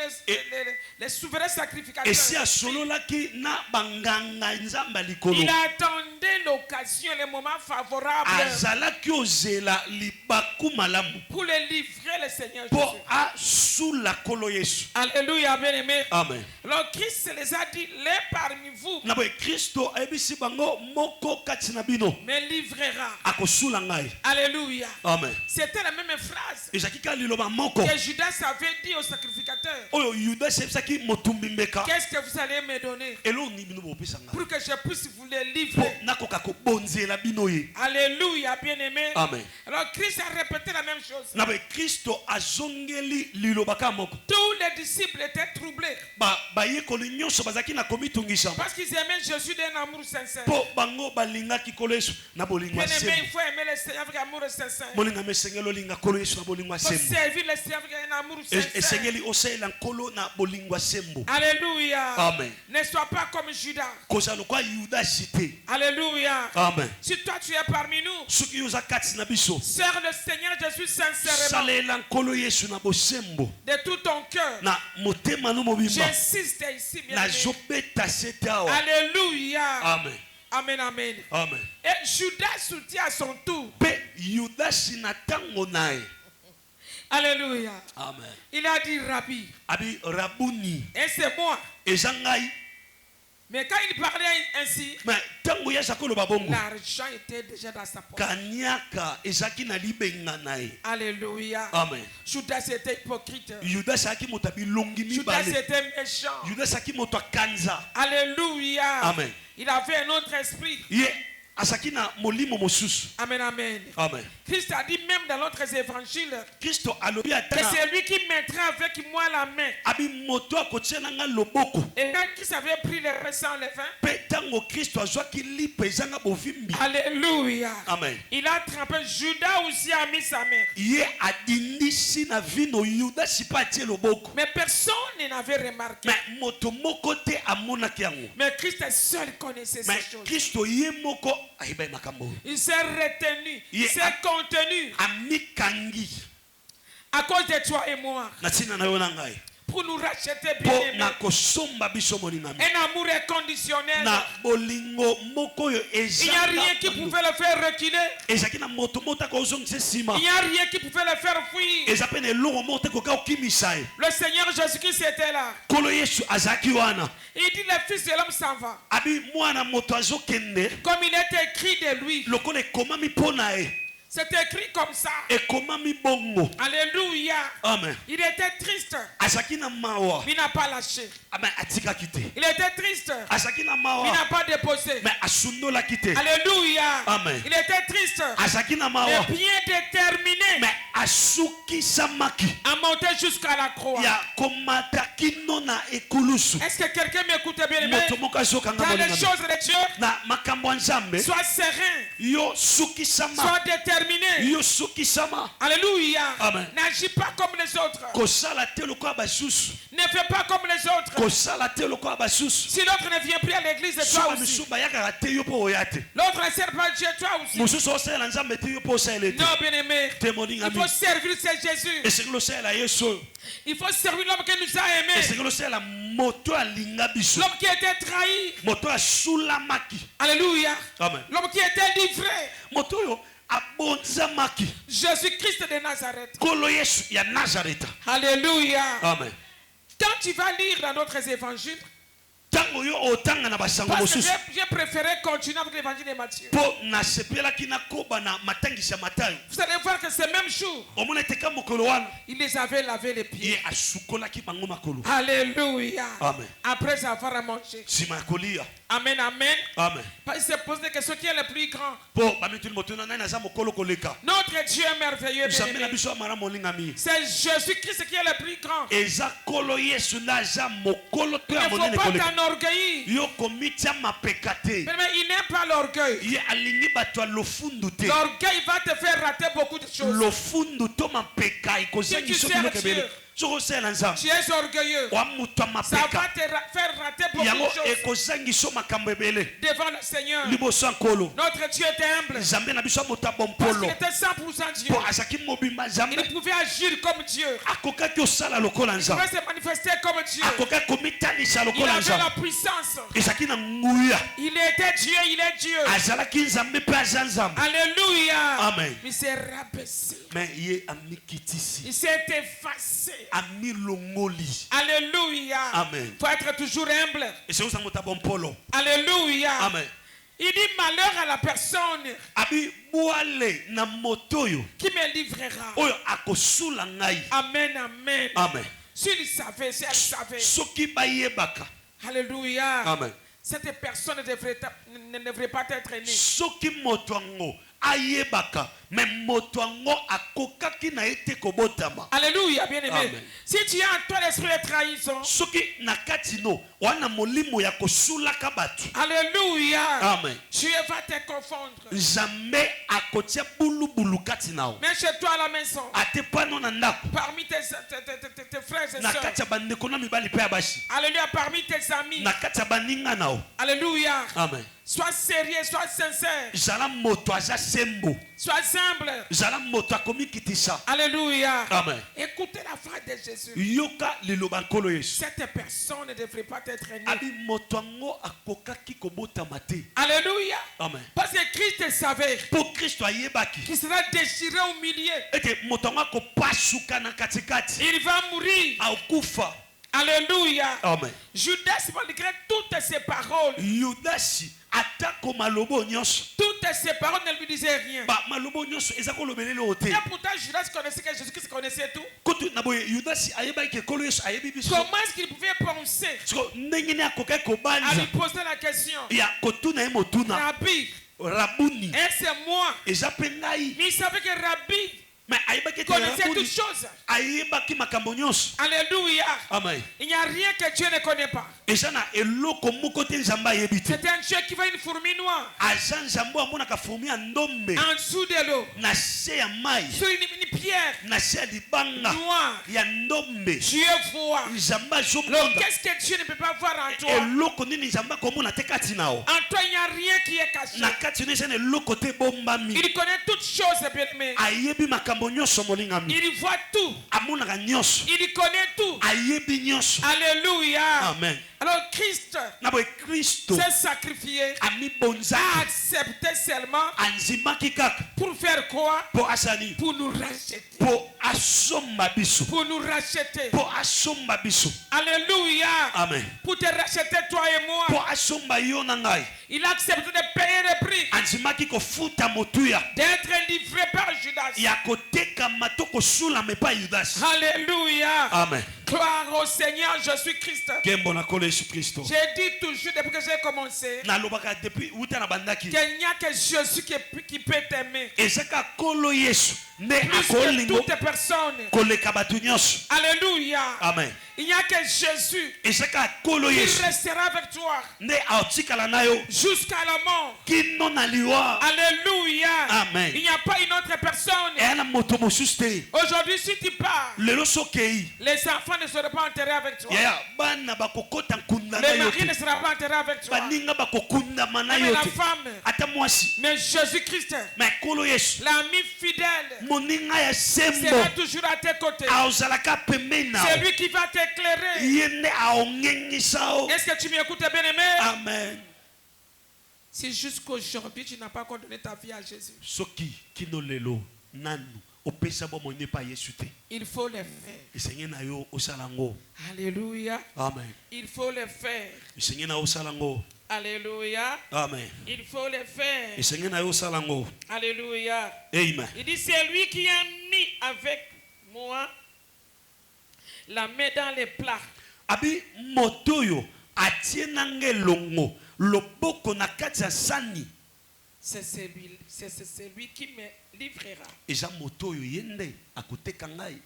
Speaker 1: les souverains sacrificateurs.
Speaker 2: Esi asololaki na banganga nzamba likolo.
Speaker 1: Il attendait l'occasion, le moment favorable
Speaker 2: Azalaki ozela libaku malamu.
Speaker 1: pour le livrer le Seigneur
Speaker 2: Po
Speaker 1: Jésus.
Speaker 2: asula kolo Yesu.
Speaker 1: Alléluia, bien-aimé.
Speaker 2: Amen.
Speaker 1: Alors Christ les a dit, l'un parmi vous
Speaker 2: Na boye Kristo ayebisi bango moko kati na bino
Speaker 1: me livrera.
Speaker 2: akosula ngai.
Speaker 1: Alléluia.
Speaker 2: Amen.
Speaker 1: C'était la même phrase
Speaker 2: Ezalaki ka liloba moko.
Speaker 1: que Judas avait dit au sacrificateur.
Speaker 2: Oyo Yudas ayebisaki motumbi mbeka.
Speaker 1: Qu'est-ce que vous allez me donner
Speaker 2: Elo ni bino bopesa ngai.
Speaker 1: pour que je puisse vous le
Speaker 2: Po
Speaker 1: livrer?
Speaker 2: nakoka kobonzela bino ye.
Speaker 1: Alléluia, bien-aimé.
Speaker 2: Amen.
Speaker 1: Alors Christ a répété la même chose.
Speaker 2: Na boye Kristo azongeli liloba ka moko.
Speaker 1: Tous les disciples étaient troublés
Speaker 2: Bayekoli nyonso bazalaki na komitungisa.
Speaker 1: parce qu'ils aimaient Jésus d'un amour sincère.
Speaker 2: Po bango balingaki kolo Yesu na bolingo ya
Speaker 1: Bien-aimé,
Speaker 2: sembo.
Speaker 1: il faut aimer le Seigneur avec amour sincère.
Speaker 2: Molinga mesengeli olinga kolo Yesu na bolingo ya
Speaker 1: Il faut
Speaker 2: sembo.
Speaker 1: servir le Seigneur avec un amour sincère.
Speaker 2: Esengeli osalela nkolo na bolingo ya sembo.
Speaker 1: Alléluia.
Speaker 2: Amen.
Speaker 1: Ne sois pas comme Judas.
Speaker 2: Kozala lokwa Yudasi te.
Speaker 1: Alléluia.
Speaker 2: Amen.
Speaker 1: Si toi tu es parmi nous,
Speaker 2: Soki yo oza kati na biso.
Speaker 1: sers le Seigneur Jésus sincèrement
Speaker 2: Salela nkolo Yesu na bosembo.
Speaker 1: de tout ton cœur.
Speaker 2: Na motema no mobimba.
Speaker 1: J'insiste ici, bien
Speaker 2: Na
Speaker 1: aimé.
Speaker 2: zobeta sete awa.
Speaker 1: Alléluia.
Speaker 2: Amen.
Speaker 1: Amen, amen.
Speaker 2: Amen.
Speaker 1: Et Judas soutient à son tour.
Speaker 2: Pe Yudasi na tango nae.
Speaker 1: Alléluia.
Speaker 2: Amen.
Speaker 1: Il a dit Rabbi.
Speaker 2: Abi rabuni.
Speaker 1: Et c'est moi.
Speaker 2: Eza ngai.
Speaker 1: Mais quand il parlait ainsi,
Speaker 2: mais tango ya zakolo babongo
Speaker 1: l'argent était déjà dans sa poche.
Speaker 2: kanyaka ezaki na libenga na ye.
Speaker 1: Alléluia.
Speaker 2: Amen.
Speaker 1: Judas était hypocrite.
Speaker 2: Yudas aki moto bilongi
Speaker 1: Judas
Speaker 2: mibale.
Speaker 1: était méchant.
Speaker 2: Yudas aki moto kanza.
Speaker 1: Alléluia.
Speaker 2: Amen.
Speaker 1: Il avait un autre esprit.
Speaker 2: Ye asaki na molimo mosusu.
Speaker 1: Amen, amen.
Speaker 2: Amen.
Speaker 1: Christ a dit même dans l'autre évangile
Speaker 2: Kristo alobi
Speaker 1: que
Speaker 2: atana
Speaker 1: c'est lui qui mettra avec moi la main.
Speaker 2: abi moto akotia nanga loboko.
Speaker 1: Et quand Christ avait pris le pain sans levain,
Speaker 2: Pe tango Kristo azwaki lipa ezanga bovimbi.
Speaker 1: alléluia.
Speaker 2: Amen.
Speaker 1: Il a trempé. Judas aussi a mis sa main.
Speaker 2: Ye adindisi na vino Yudas pa atie loboko.
Speaker 1: Mais personne n'avait remarqué.
Speaker 2: Mais moto moko te amonaki yango.
Speaker 1: Mais Christ seul connaissait
Speaker 2: Mais
Speaker 1: ces choses.
Speaker 2: Kristo ye moko ayibai makambo.
Speaker 1: Il s'est retenu. Il
Speaker 2: Yeah.
Speaker 1: s'est contenu
Speaker 2: Amikangi
Speaker 1: à cause de toi et moi.
Speaker 2: na tina na yo na ngai.
Speaker 1: Pour nous racheter
Speaker 2: Po
Speaker 1: bien
Speaker 2: na
Speaker 1: aimé.
Speaker 2: kosomba biso moningami.
Speaker 1: Un amour inconditionnel.
Speaker 2: Na bolingo moko yo
Speaker 1: Il n'y a rien qui pouvait le faire reculer.
Speaker 2: ezaki na moto mota kozongisa sima.
Speaker 1: Il n'y a rien qui pouvait le faire fuir.
Speaker 2: Eza pe na eloko moko te koka okimisa ye.
Speaker 1: Le Seigneur Jésus-Christ était là.
Speaker 2: Kolo Yesu azaki wana.
Speaker 1: Il dit le Fils de l'homme s'en va.
Speaker 2: Abi mwana moto azokende
Speaker 1: Comme il est écrit de lui.
Speaker 2: lokola ekomami mpo na ye.
Speaker 1: C'est écrit comme ça.
Speaker 2: Ekomami bongo.
Speaker 1: Alléluia.
Speaker 2: Amen.
Speaker 1: Il était triste.
Speaker 2: Azaki na mawa.
Speaker 1: Mais il n'a pas lâché.
Speaker 2: Amen atikaki te.
Speaker 1: Il était triste.
Speaker 2: Azaki na
Speaker 1: Mais il
Speaker 2: mawa.
Speaker 1: n'a pas déposé.
Speaker 2: Mais asundolaki te.
Speaker 1: Alléluia.
Speaker 2: Amen.
Speaker 1: Il était triste.
Speaker 2: Azaki na
Speaker 1: Mais
Speaker 2: mawa.
Speaker 1: bien déterminé
Speaker 2: Mais asukisamaki.
Speaker 1: à monter jusqu'à la croix.
Speaker 2: Ya komata kino na ekulusu.
Speaker 1: Est-ce que quelqu'un m'écoute bien aimé?
Speaker 2: Moto moko azokanga
Speaker 1: Dans les
Speaker 2: molingami.
Speaker 1: choses de Dieu,
Speaker 2: Na makambo ya Nzambe.
Speaker 1: sois serein,
Speaker 2: Yo sukisama.
Speaker 1: sois déterminé.
Speaker 2: Yo sukisama.
Speaker 1: Alléluia.
Speaker 2: Amen.
Speaker 1: N'agis pas comme les autres.
Speaker 2: Kosala te lokola basusu.
Speaker 1: Ne fais pas comme les autres.
Speaker 2: Kosala te lokola basusu.
Speaker 1: Si l'autre ne vient plus à l'église, et toi
Speaker 2: Soka
Speaker 1: aussi.
Speaker 2: misu bayakaka te yo mpo oya te.
Speaker 1: L'autre ne sert pas Dieu, toi aussi.
Speaker 2: Mosusu osalela Nzambe te yo mpo osaela te.
Speaker 1: Non, bien aimé.
Speaker 2: Te
Speaker 1: Il
Speaker 2: molingami.
Speaker 1: faut servir c'est Jésus.
Speaker 2: Esengeli osalela Yesu oyo.
Speaker 1: Il faut servir l'homme qui nous a aimés.
Speaker 2: Esengeli osalela moto alinga biso.
Speaker 1: L'homme qui était trahi.
Speaker 2: Moto asulamaki.
Speaker 1: Alléluia.
Speaker 2: Amen.
Speaker 1: L'homme qui était livré.
Speaker 2: Moto oyo abonzamaki.
Speaker 1: Jésus-Christ de Nazareth.
Speaker 2: Kolo Yesu ya Nazareta.
Speaker 1: Alléluia.
Speaker 2: Amen.
Speaker 1: Quand tu vas lire dans notre évangile,
Speaker 2: Tango yo otanga na basango
Speaker 1: parce que
Speaker 2: mosusu.
Speaker 1: j'ai préféré continuer avec l'évangile de Matthieu.
Speaker 2: Po nasepelaki nakoba na matangisi ya Matayo.
Speaker 1: Vous allez voir que ce même jour,
Speaker 2: Omona eteka mokolo wana.
Speaker 1: il les avait lavé les pieds.
Speaker 2: Ye asukolaki bango makolo.
Speaker 1: Alléluia.
Speaker 2: Amen.
Speaker 1: Après avoir mangé.
Speaker 2: Sima ya kolia.
Speaker 1: Amen, amen.
Speaker 2: Amen.
Speaker 1: Il se pose des questions qui est le plus grand.
Speaker 2: Po bamituni motuna nani aza mokolo koleka.
Speaker 1: Notre Dieu est merveilleux.
Speaker 2: Nzambe na
Speaker 1: bien-aimé.
Speaker 2: biso amara molingami.
Speaker 1: C'est Jésus-Christ qui est le plus grand.
Speaker 2: Eza kolo Yesu na aza mokolo to
Speaker 1: Il
Speaker 2: ya
Speaker 1: ne faut
Speaker 2: monene
Speaker 1: pas
Speaker 2: koleka.
Speaker 1: t'enorgueillir.
Speaker 2: Yo komitia mapeka te.
Speaker 1: Mais il n'aime pas l'orgueil.
Speaker 2: Ye alingi bato ya lofundu te.
Speaker 1: L'orgueil va te faire rater beaucoup de choses.
Speaker 2: Lofundu to mapeka ikozangi so biloko ebele. Soko osala Nzambe.
Speaker 1: Tu es orgueilleux.
Speaker 2: Wa mutu ya
Speaker 1: Ça va
Speaker 2: mapeka.
Speaker 1: te faire rater beaucoup
Speaker 2: Yango
Speaker 1: de choses
Speaker 2: ekozangi so makambo ebele.
Speaker 1: devant le Seigneur.
Speaker 2: Liboso ya nkolo.
Speaker 1: Notre Dieu était humble.
Speaker 2: Nzambe na biso ya moto ya
Speaker 1: Parce
Speaker 2: bompolo.
Speaker 1: qu'il était 100% Dieu.
Speaker 2: Po azaki mobimba Nzambe.
Speaker 1: Il pouvait agir comme Dieu.
Speaker 2: Akokaki osala lokola
Speaker 1: Il
Speaker 2: Nzambe.
Speaker 1: pouvait se manifester comme Dieu.
Speaker 2: Akokaki komitanisa
Speaker 1: Il
Speaker 2: lokola
Speaker 1: avait la
Speaker 2: Nzambe.
Speaker 1: puissance.
Speaker 2: Ezalaki na nguya.
Speaker 1: Il était Dieu, il est Dieu.
Speaker 2: Azalaki Nzambe mpe aza Nzambe.
Speaker 1: Alléluia.
Speaker 2: Amen.
Speaker 1: Il s'est rabaissé.
Speaker 2: Mais ye amikitisi.
Speaker 1: Il s'est effacé.
Speaker 2: Amilongoli.
Speaker 1: Alléluia.
Speaker 2: Amen.
Speaker 1: Il faut être toujours humble.
Speaker 2: Esekoza moto ya bompolo.
Speaker 1: Alléluia.
Speaker 2: Amen.
Speaker 1: Il dit malheur à la personne
Speaker 2: Abi boale na moto oyo.
Speaker 1: qui me livrera.
Speaker 2: Oyo akosula ngai.
Speaker 1: Amen, amen.
Speaker 2: Amen.
Speaker 1: S'il savait, si elle savait.
Speaker 2: Soki bayebaka.
Speaker 1: Alléluia.
Speaker 2: Amen.
Speaker 1: Cette personne ne devrait pas être née.
Speaker 2: Soki moto yango ayebaka. Mais moto yango akokaki na ete kobotama.
Speaker 1: Alléluia, bien aimé.
Speaker 2: Amen.
Speaker 1: Si tu as en toi l'esprit de trahison.
Speaker 2: Soki na kati no wana molimo ya kosulaka bato.
Speaker 1: Alléluia.
Speaker 2: Amen.
Speaker 1: Dieu va te confondre.
Speaker 2: Nzambe akotia bulubulu kati nao.
Speaker 1: Mais chez toi à la maison.
Speaker 2: Ate pano na ndako.
Speaker 1: Parmi tes frères et
Speaker 2: Na
Speaker 1: sœurs.
Speaker 2: kati ya bandeko na mibali pe ya basi.
Speaker 1: Alléluia, parmi tes amis.
Speaker 2: Na kati ya baninga nao.
Speaker 1: Alléluia.
Speaker 2: Amen.
Speaker 1: Sois sérieux, sois sincère.
Speaker 2: Zala moto aza sembo.
Speaker 1: Sois humble.
Speaker 2: Zala moto akomikitisa.
Speaker 1: Alléluia.
Speaker 2: Amen.
Speaker 1: Écoutez la voix de Jésus.
Speaker 2: Yoka liloba nkolo Yesu.
Speaker 1: Cette personne ne devrait pas être née.
Speaker 2: Abi moto yango akokaki kobotama te.
Speaker 1: Alléluia.
Speaker 2: Amen.
Speaker 1: Parce que Christ savait
Speaker 2: Po Kristo ayebaki.
Speaker 1: qu'il sera déchiré au milieu.
Speaker 2: Ete moto yango akopasuka na katikati.
Speaker 1: Il va mourir.
Speaker 2: Akufa.
Speaker 1: Alléluia.
Speaker 2: Amen.
Speaker 1: Judas, malgré toutes ses paroles,
Speaker 2: Judas atako malobo nyonso.
Speaker 1: toutes ses paroles ne lui disaient rien.
Speaker 2: Ba malobo nyonso ezako lobelele ote.
Speaker 1: Et pourtant, Judas connaissait que Jésus-Christ connaissait tout.
Speaker 2: Koto naboye Judas ayeba ke kolo Yesu ayebi biso.
Speaker 1: Comment est-ce qu'il pouvait penser
Speaker 2: Siko ndenge ne akoka
Speaker 1: à
Speaker 2: kobanza.
Speaker 1: lui poser la question?
Speaker 2: Ya kotuna ye motuna.
Speaker 1: Rabbi,
Speaker 2: Rabuni.
Speaker 1: et c'est moi.
Speaker 2: Eza pe ngai.
Speaker 1: Mais il savait que Rabbi
Speaker 2: Mais ayeba ke
Speaker 1: connaissait
Speaker 2: Rabuni.
Speaker 1: toutes choses.
Speaker 2: Ayeba ki makambo nyonso.
Speaker 1: Alléluia.
Speaker 2: Amen.
Speaker 1: Il n'y a rien que Dieu ne connaît pas.
Speaker 2: Eza na eloko moko te nzambe ayebi te.
Speaker 1: C'est un Dieu qui voit une fourmi noire
Speaker 2: Aza nzambe amonaka fourmi ya ndombe.
Speaker 1: en dessous de l'eau,
Speaker 2: Na se ya mai.
Speaker 1: sur une pierre
Speaker 2: Na se ya libanga.
Speaker 1: noire.
Speaker 2: Ya ndombe.
Speaker 1: Dieu voit.
Speaker 2: Nzambe
Speaker 1: Alors,
Speaker 2: azomonda.
Speaker 1: qu'est-ce que Dieu ne peut pas voir en toi?
Speaker 2: Eloko nini nzambe akomona te kati na yo.
Speaker 1: En toi, il n'y a rien qui est caché.
Speaker 2: Na kati na eza na eloko te bombami.
Speaker 1: Il connaît toutes choses, bien-aimé.
Speaker 2: Ayebi makambo nyonso molingami.
Speaker 1: Il voit tout.
Speaker 2: Amonaka nyonso.
Speaker 1: Il connaît tout.
Speaker 2: Ayebi nyonso.
Speaker 1: Alléluia.
Speaker 2: Amen.
Speaker 1: Alors, Christ
Speaker 2: Na boye Kristo
Speaker 1: s'est sacrifié,
Speaker 2: amibonza
Speaker 1: a accepté seulement
Speaker 2: anzimaki kaka
Speaker 1: pour faire quoi?
Speaker 2: po asani
Speaker 1: Pour nous racheter.
Speaker 2: po asomba biso
Speaker 1: Pour nous racheter.
Speaker 2: po asomba biso.
Speaker 1: Alléluia.
Speaker 2: Amen.
Speaker 1: Pour te racheter, toi et moi.
Speaker 2: Po asomba yo na ngai
Speaker 1: Il a accepté de payer le prix,
Speaker 2: anzimaki kofuta motuya
Speaker 1: d'être livré par Judas.
Speaker 2: ya kotekama to kosulama epai Yudas.
Speaker 1: Alléluia.
Speaker 2: Amen.
Speaker 1: Gloire au Seigneur Jésus-Christ.
Speaker 2: Kembo na kolo Yesu Kristo.
Speaker 1: J'ai dit toujours depuis que j'ai commencé
Speaker 2: nalobaka depuis uta na bandaki
Speaker 1: qu'il n'y a que Jésus qui peut t'aimer.
Speaker 2: ezaka kolo Yesu nde
Speaker 1: Plus que
Speaker 2: akolingo
Speaker 1: toutes personnes.
Speaker 2: koleka bato nyonso.
Speaker 1: Alléluia.
Speaker 2: Amen.
Speaker 1: Il n'y a que Jésus
Speaker 2: ezaka kolo
Speaker 1: qui
Speaker 2: Yesu
Speaker 1: restera avec toi
Speaker 2: nde aotikala na yo
Speaker 1: jusqu'à la mort.
Speaker 2: kino na liwa.
Speaker 1: Alléluia.
Speaker 2: Amen.
Speaker 1: Il n'y a pas une autre personne.
Speaker 2: eya na moto mosusu te.
Speaker 1: Aujourd'hui, si tu pars,
Speaker 2: lelo sokei
Speaker 1: les enfants ne seront pas enterrés avec toi.
Speaker 2: yaya bana bakokota nkunda na
Speaker 1: Les
Speaker 2: yo
Speaker 1: maris ne
Speaker 2: te.
Speaker 1: seront pas enterrés avec toi.
Speaker 2: baninga bakokundama na
Speaker 1: Mais
Speaker 2: yo
Speaker 1: la
Speaker 2: te
Speaker 1: femme,
Speaker 2: ata mwasi.
Speaker 1: mais Jésus-Christ,
Speaker 2: me kolo Yesu
Speaker 1: l'ami fidèle,
Speaker 2: moninga ya sembo
Speaker 1: sera toujours à tes côtés.
Speaker 2: aozalaka pembeni na
Speaker 1: C'est
Speaker 2: yo.
Speaker 1: lui qui va t'éclairer.
Speaker 2: ye nde aongengisa yo.
Speaker 1: Est-ce que tu m'écoutes, bien-aimé?
Speaker 2: Amen.
Speaker 1: Si jusqu'aujourd'hui tu n'as pas encore donné ta vie à Jésus,
Speaker 2: soki kino lelo nanu opesa bomoi pa Yesu te
Speaker 1: il faut le faire.
Speaker 2: esenge na yo osala ngo.
Speaker 1: Alléluia.
Speaker 2: Amen.
Speaker 1: Il faut le faire.
Speaker 2: esenge na yo osala ngo.
Speaker 1: Alléluia.
Speaker 2: Amen.
Speaker 1: Il faut le faire.
Speaker 2: esenge na yo osala ngo.
Speaker 1: Alléluia.
Speaker 2: Amen.
Speaker 1: Il dit, c'est lui qui a mis avec moi la main dans les plats.
Speaker 2: Abi moto yo atie nange longo loboko na kati ya sani.
Speaker 1: C'est celui qui me livrera.
Speaker 2: eza moto yo yende akoteka ngai.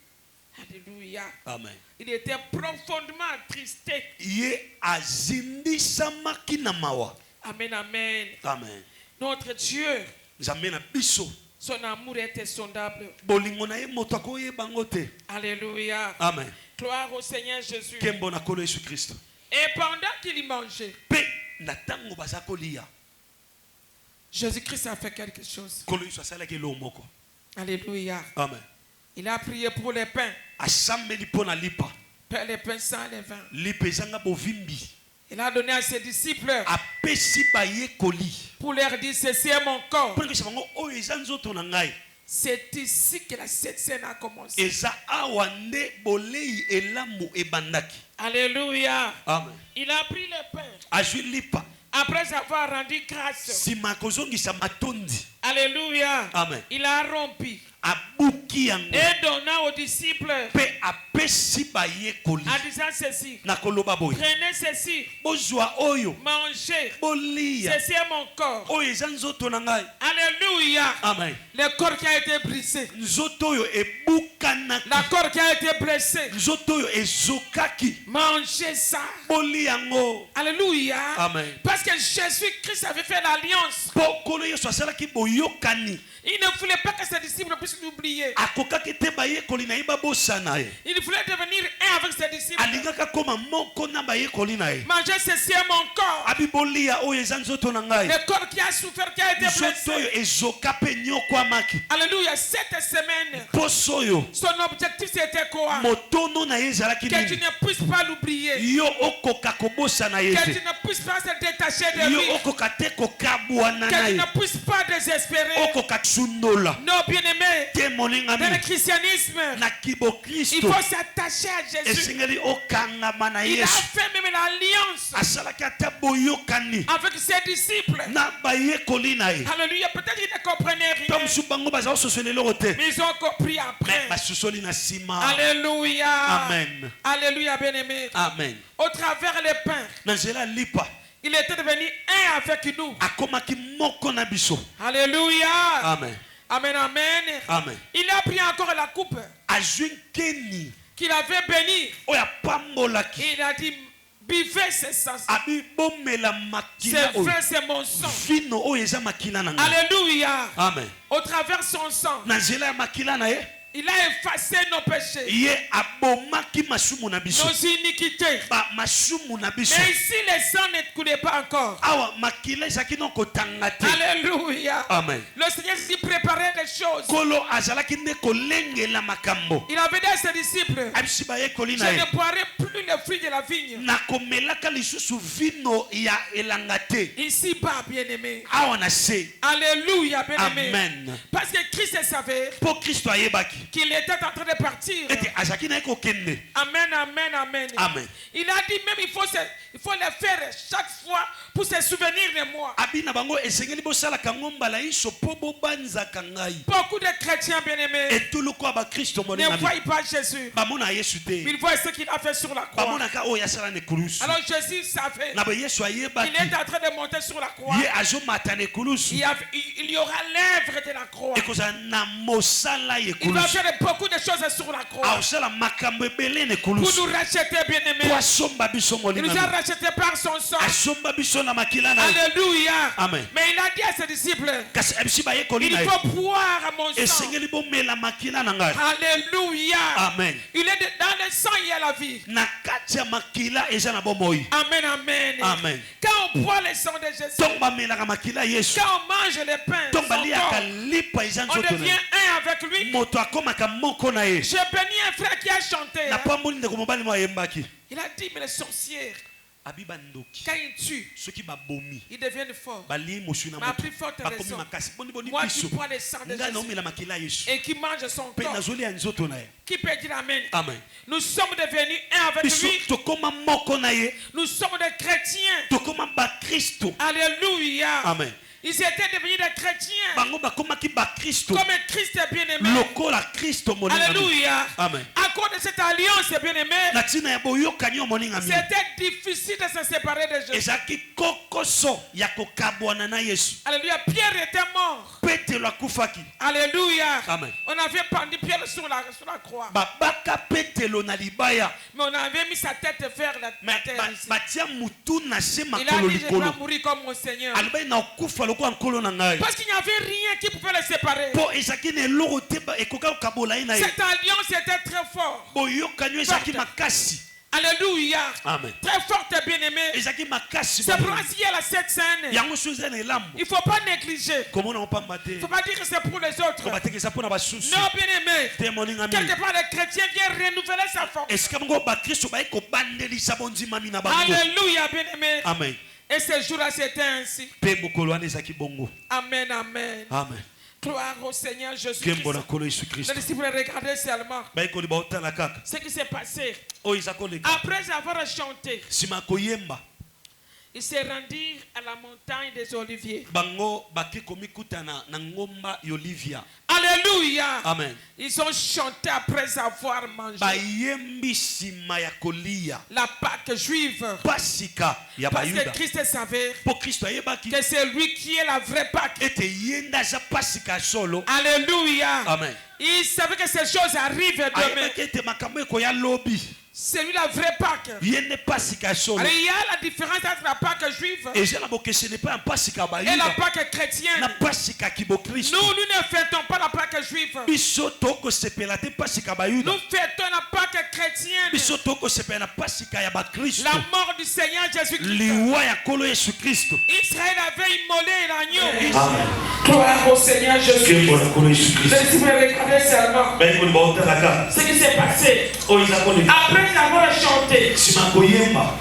Speaker 1: Alléluia.
Speaker 2: Amen.
Speaker 1: Il était profondément attristé.
Speaker 2: Ye azimbisamaki na mawa.
Speaker 1: Amen, amen.
Speaker 2: Amen.
Speaker 1: Notre Dieu,
Speaker 2: Nzambe na biso
Speaker 1: son amour est insondable.
Speaker 2: bolingo na ye moto akoyeba ngo te.
Speaker 1: Alléluia.
Speaker 2: Amen.
Speaker 1: Gloire au Seigneur Jésus.
Speaker 2: Kembo na kolo Yesu Kristo.
Speaker 1: Et pendant qu'il mangeait,
Speaker 2: Pe na tango baza kolia
Speaker 1: Jésus-Christ a fait quelque chose.
Speaker 2: kolo Yesu asalaki eloko moko.
Speaker 1: Alléluia.
Speaker 2: Amen.
Speaker 1: Il a prié pour les pains.
Speaker 2: Asambeli mpo na lipa.
Speaker 1: Les pains sans levain.
Speaker 2: Lipa ezanga bovimbi.
Speaker 1: Il a donné à ses disciples
Speaker 2: Apesi bayekoli.
Speaker 1: pour leur dire, ceci est mon corps.
Speaker 2: Mpo na koyebisa bango oyo eza nzoto na ngai.
Speaker 1: C'est ici que la cette scène a commencé.
Speaker 2: Eza awa nde bolei elamu ebandaki.
Speaker 1: Alléluia.
Speaker 2: Amen.
Speaker 1: Il a pris le pain.
Speaker 2: Azwi lipa.
Speaker 1: Après avoir rendu grâce.
Speaker 2: Sima kozongisa matondi.
Speaker 1: Alléluia.
Speaker 2: Amen.
Speaker 1: Il a rompu.
Speaker 2: Abuki yango.
Speaker 1: Et donna aux disciples
Speaker 2: Pe apesi bayekoli.
Speaker 1: en disant ceci.
Speaker 2: Na koloba boy.
Speaker 1: Prenez ceci.
Speaker 2: Bozwa oyo.
Speaker 1: Mangez.
Speaker 2: Bolia.
Speaker 1: Ceci est mon corps.
Speaker 2: Oyo eza nzoto na ngai.
Speaker 1: Alléluia.
Speaker 2: Amen.
Speaker 1: Le corps qui a été brisé.
Speaker 2: Nzoto oyo ebukanaki.
Speaker 1: La corps qui a été blessé.
Speaker 2: Nzoto oyo ezokaki.
Speaker 1: Mangez ça.
Speaker 2: Bolia yango.
Speaker 1: Alléluia.
Speaker 2: Amen.
Speaker 1: Parce que Jésus-Christ avait fait l'alliance.
Speaker 2: Po kolo Yesu asalaki boyokani.
Speaker 1: Il ne voulait pas que ses disciples puissent l'oublier.
Speaker 2: Akokaki te bayekoli na ye babosana ye.
Speaker 1: Il voulait devenir un avec ses disciples.
Speaker 2: Alingaka koma moko na bayekoli na ye.
Speaker 1: Manger ceci est mon corps.
Speaker 2: Abi bolia oyo eza nzoto na ngai.
Speaker 1: Le corps qui a souffert, qui a été
Speaker 2: Nzoto oyo
Speaker 1: blessé.
Speaker 2: ezoka pe nyokwamaki.
Speaker 1: Alléluia. Cette semaine,
Speaker 2: Poso oyo
Speaker 1: son objectif c'était quoi?
Speaker 2: motono na ye ezalaki
Speaker 1: Que tu
Speaker 2: nini.
Speaker 1: ne puisses pas l'oublier.
Speaker 2: Yo okoka kobosana ye
Speaker 1: Que
Speaker 2: te.
Speaker 1: tu ne puisses pas se détacher de
Speaker 2: Yo
Speaker 1: lui.
Speaker 2: okoka te kokabwana na
Speaker 1: Que tu
Speaker 2: ye.
Speaker 1: ne puisses pas désespérer.
Speaker 2: Okoka tsundola
Speaker 1: Non, bien-aimé,
Speaker 2: te
Speaker 1: dans le
Speaker 2: molingami
Speaker 1: christianisme,
Speaker 2: na kibo
Speaker 1: il
Speaker 2: Kristo.
Speaker 1: faut s'attacher à Jésus.
Speaker 2: esengeli okangama na
Speaker 1: Il a
Speaker 2: Yesu
Speaker 1: fait même l'alliance
Speaker 2: asalaki ata boyokani
Speaker 1: avec ses disciples.
Speaker 2: na bayekoli na ye
Speaker 1: Alléluia. Peut-être qu'ils ne comprenaient
Speaker 2: to
Speaker 1: rien,
Speaker 2: mosusu bango baza kososoli eloko te
Speaker 1: mais ils ont compris
Speaker 2: me
Speaker 1: après.
Speaker 2: basusoli na nsima.
Speaker 1: Alléluia.
Speaker 2: Amen.
Speaker 1: Alléluia, bien-aimé.
Speaker 2: Amen.
Speaker 1: Au travers les pains,
Speaker 2: na nzela ya lipa
Speaker 1: il était devenu un avec nous.
Speaker 2: akomaki moko na biso.
Speaker 1: Alléluia.
Speaker 2: Amen.
Speaker 1: Amen, amen.
Speaker 2: Amen.
Speaker 1: Il a pris encore la coupe
Speaker 2: azwi nkeni
Speaker 1: qu'il avait bénie.
Speaker 2: oyo apambolaki
Speaker 1: Il a dit, buvez ce sang.
Speaker 2: abibomela makila
Speaker 1: C'est
Speaker 2: oyo
Speaker 1: vrai, c'est mon sang.
Speaker 2: vino oyo eza makila na ngai.
Speaker 1: Alléluia.
Speaker 2: Amen.
Speaker 1: Au travers son sang,
Speaker 2: na nzela ya makila na ye
Speaker 1: il a effacé nos péchés,
Speaker 2: ye abomaki masumu na biso
Speaker 1: nos iniquités.
Speaker 2: masumu na biso.
Speaker 1: Mais ici, le sang ne coulait pas encore.
Speaker 2: awa makila ezalaki no kotanga te.
Speaker 1: Alléluia.
Speaker 2: Amen.
Speaker 1: Le Seigneur s'y préparait des choses.
Speaker 2: kolo azalaki nde kolengela makambo
Speaker 1: Il avait dit à ses disciples,
Speaker 2: abisi bayekoli
Speaker 1: je
Speaker 2: na ye
Speaker 1: ne boirai plus le fruit de la vigne.
Speaker 2: nakomelaka lisusu vino ya elanga te
Speaker 1: Ici-bas, bien-aimé.
Speaker 2: awa na se.
Speaker 1: Alléluia, bien-aimé.
Speaker 2: Amen.
Speaker 1: Parce que Christ savait
Speaker 2: mpo kristo ayebaki
Speaker 1: qu'il était en train de partir.
Speaker 2: ete azalaki na ye kokende.
Speaker 1: Amen, amen, amen.
Speaker 2: Amen.
Speaker 1: Il a dit même il faut le faire chaque fois pour se souvenir de moi.
Speaker 2: abi na bango esengeli bosalaka ngo mbala nyonso mpo bobanzaka ngai.
Speaker 1: Beaucoup de chrétiens bien-aimés
Speaker 2: etuluku ya bakristo
Speaker 1: ne
Speaker 2: molingami
Speaker 1: voient pas Jésus.
Speaker 2: bamona yesu te
Speaker 1: Ils voient ce qu'il a fait sur la croix.
Speaker 2: bamonaka oyo asala na ekulusu.
Speaker 1: Alors Jésus savait
Speaker 2: na boye yesu
Speaker 1: qu'il
Speaker 2: ayebaki
Speaker 1: est en train de monter sur la croix.
Speaker 2: ye azomata na ekulusu
Speaker 1: Il y aura l'œuvre de la croix.
Speaker 2: ekozala na mosala ya
Speaker 1: Il va
Speaker 2: ekulusu.
Speaker 1: faire beaucoup de choses sur la croix
Speaker 2: aosala makambo ebele na
Speaker 1: pour
Speaker 2: ekulusu
Speaker 1: nous racheter, bien-aimés.
Speaker 2: po asomba biso
Speaker 1: Il nous a
Speaker 2: molingami
Speaker 1: rachetés par son sang.
Speaker 2: asomba biso na makila na ye.
Speaker 1: Alléluia.
Speaker 2: Amen.
Speaker 1: Mais il a dit à ses disciples,
Speaker 2: kasi abisi bayekoli
Speaker 1: il
Speaker 2: na ye
Speaker 1: faut boire à mon sang.
Speaker 2: esengeli bomela makila na ngai.
Speaker 1: Alléluia.
Speaker 2: Amen.
Speaker 1: Il est dans le sang, il y a la vie.
Speaker 2: na kati ya makila eza na bomoi.
Speaker 1: Amen, amen.
Speaker 2: Amen.
Speaker 1: Quand on boit le sang de Jésus,
Speaker 2: ntongo bamelaka makila ya yesu
Speaker 1: quand on mange les pains,
Speaker 2: ntongo
Speaker 1: son
Speaker 2: baliaka
Speaker 1: corps,
Speaker 2: lipa eza
Speaker 1: on
Speaker 2: nzoto na
Speaker 1: devient
Speaker 2: ye
Speaker 1: un avec lui.
Speaker 2: moto akomaka moko na ye.
Speaker 1: J'ai béni un frère qui a chanté.
Speaker 2: na pamboli ndeko mobali mo ayembaki
Speaker 1: Il a dit, mais les sorcières,
Speaker 2: abi bandoki
Speaker 1: quand ils tuent,
Speaker 2: soki babomi
Speaker 1: ils deviennent forts.
Speaker 2: balie mosui na
Speaker 1: Ma
Speaker 2: moto
Speaker 1: plus forte
Speaker 2: bakomi
Speaker 1: raison.
Speaker 2: makasi boni
Speaker 1: Moi
Speaker 2: biso
Speaker 1: qui bois le sang de
Speaker 2: ngai
Speaker 1: Jésus
Speaker 2: naomela makila ya yesu
Speaker 1: et qui mange son
Speaker 2: mpe
Speaker 1: corps,
Speaker 2: nazolia nzoto na ye.
Speaker 1: qui peut dire Amen.
Speaker 2: Amen.
Speaker 1: Nous sommes devenus un avec
Speaker 2: biso
Speaker 1: lui.
Speaker 2: tokoma moko na ye
Speaker 1: Nous sommes des chrétiens.
Speaker 2: tokoma bakristo.
Speaker 1: Alléluia.
Speaker 2: Amen.
Speaker 1: Ils étaient devenus des chrétiens.
Speaker 2: bango bakomaki bakristo
Speaker 1: Comme Christ est bien-aimé.
Speaker 2: lokola kristo molingami.
Speaker 1: Alléluia.
Speaker 2: Amen.
Speaker 1: À cause de cette alliance, bien-aimé,
Speaker 2: na ntina ya boyokani yo molingami
Speaker 1: c'était difficile de se séparer de Jésus.
Speaker 2: ezalaki kokoso ya kokabwana na yesu.
Speaker 1: Alléluia. Pierre était mort.
Speaker 2: petelo akufaki
Speaker 1: Alléluia.
Speaker 2: Amen.
Speaker 1: On avait pendu Pierre sur la croix.
Speaker 2: babaka petelo na libaya
Speaker 1: Mais on avait mis sa tête vers la terre ici.
Speaker 2: batia mutu na se
Speaker 1: Il a
Speaker 2: makolo
Speaker 1: dit, je
Speaker 2: likolo
Speaker 1: vais mourir comme mon Seigneur.
Speaker 2: alobai na okufa lokola nkolo na ngai
Speaker 1: Parce qu'il n'y avait rien qui pouvait les séparer.
Speaker 2: mpo ezalaki na eloko te ekoka kokabola ye na ye.
Speaker 1: Cette alliance était très forte.
Speaker 2: boyokani oyo ezalaki
Speaker 1: Forte.
Speaker 2: makasi.
Speaker 1: Alléluia.
Speaker 2: Amen.
Speaker 1: Très forte, bien-aimé.
Speaker 2: ezalaki makasi.
Speaker 1: C'est pour ainsi à la cette scène.
Speaker 2: yango so eza na elambo
Speaker 1: Il ne faut pas négliger.
Speaker 2: komona opamba te
Speaker 1: Il ne faut pas dire que c'est pour les autres.
Speaker 2: kobatekesa mpo na basusu
Speaker 1: Non, bien-aimé.
Speaker 2: te molingami.
Speaker 1: Quelque part, les chrétiens viennent renouveler sa force.
Speaker 2: esika bongo bakristo baye kobandelisa bondimami na bango.
Speaker 1: Alléluia, bien-aimé.
Speaker 2: Amen.
Speaker 1: Et ce jour-là, c'était ainsi.
Speaker 2: mpe mokolo wana ezalaki bongo.
Speaker 1: Amen, amen.
Speaker 2: Amen.
Speaker 1: Gloire au Seigneur Jésus-Christ.
Speaker 2: nkembo na nkolo yesu
Speaker 1: Les
Speaker 2: kristo
Speaker 1: disciples regardaient seulement
Speaker 2: bayekoli baotala kaka
Speaker 1: ce qui s'est passé.
Speaker 2: oyo eza koleka
Speaker 1: Après avoir chanté,
Speaker 2: nsima ya koyemba
Speaker 1: ils se rendirent à la montagne des Oliviers.
Speaker 2: bango bake komikutana na ngomba ya olivia.
Speaker 1: Alléluia.
Speaker 2: Amen.
Speaker 1: Ils ont chanté après avoir mangé
Speaker 2: bayembi nsima ya kolia
Speaker 1: la Pâque juive.
Speaker 2: pasika ya
Speaker 1: Parce que
Speaker 2: bayuda
Speaker 1: Christ savait
Speaker 2: mpo kristo ayebaki
Speaker 1: que c'est lui qui est la vraie Pâque.
Speaker 2: ete ye nde aza pasika ya solo.
Speaker 1: Alléluia.
Speaker 2: Amen.
Speaker 1: Il savait que ces choses arrivent demain.
Speaker 2: ayebaki ete makambo ekoya lobi
Speaker 1: C'est lui la vraie Pâque.
Speaker 2: ye nde pasika ya solo.
Speaker 1: Alors il y a la différence entre la Pâque juive
Speaker 2: eza na bokeseni mpe ya pasika ya
Speaker 1: et la
Speaker 2: bayuda
Speaker 1: Pâque
Speaker 2: na
Speaker 1: chrétienne.
Speaker 2: pasika ya kibokristo.
Speaker 1: Nous ne fêtons pas la Pâque juive.
Speaker 2: biso tokosepela te pasika ya bayuda.
Speaker 1: Nous fêtons la Pâque chrétienne.
Speaker 2: biso tokosepela na pasika ya bakristo.
Speaker 1: La mort du Seigneur Jésus-Christ.
Speaker 2: liwa ya nkolo yesu kristo.
Speaker 1: Israël avait immolé l'agneau.
Speaker 2: Amen.
Speaker 1: Gloire au Seigneur Jésus-Christ.
Speaker 2: nkembo na nkolo yesu
Speaker 1: Les
Speaker 2: kristo
Speaker 1: disciples regardaient seulement
Speaker 2: bayekoli baotalaka
Speaker 1: ce qui s'est passé.
Speaker 2: oyo eza koleka
Speaker 1: Après avoir chanté,
Speaker 2: nsima ya koyemba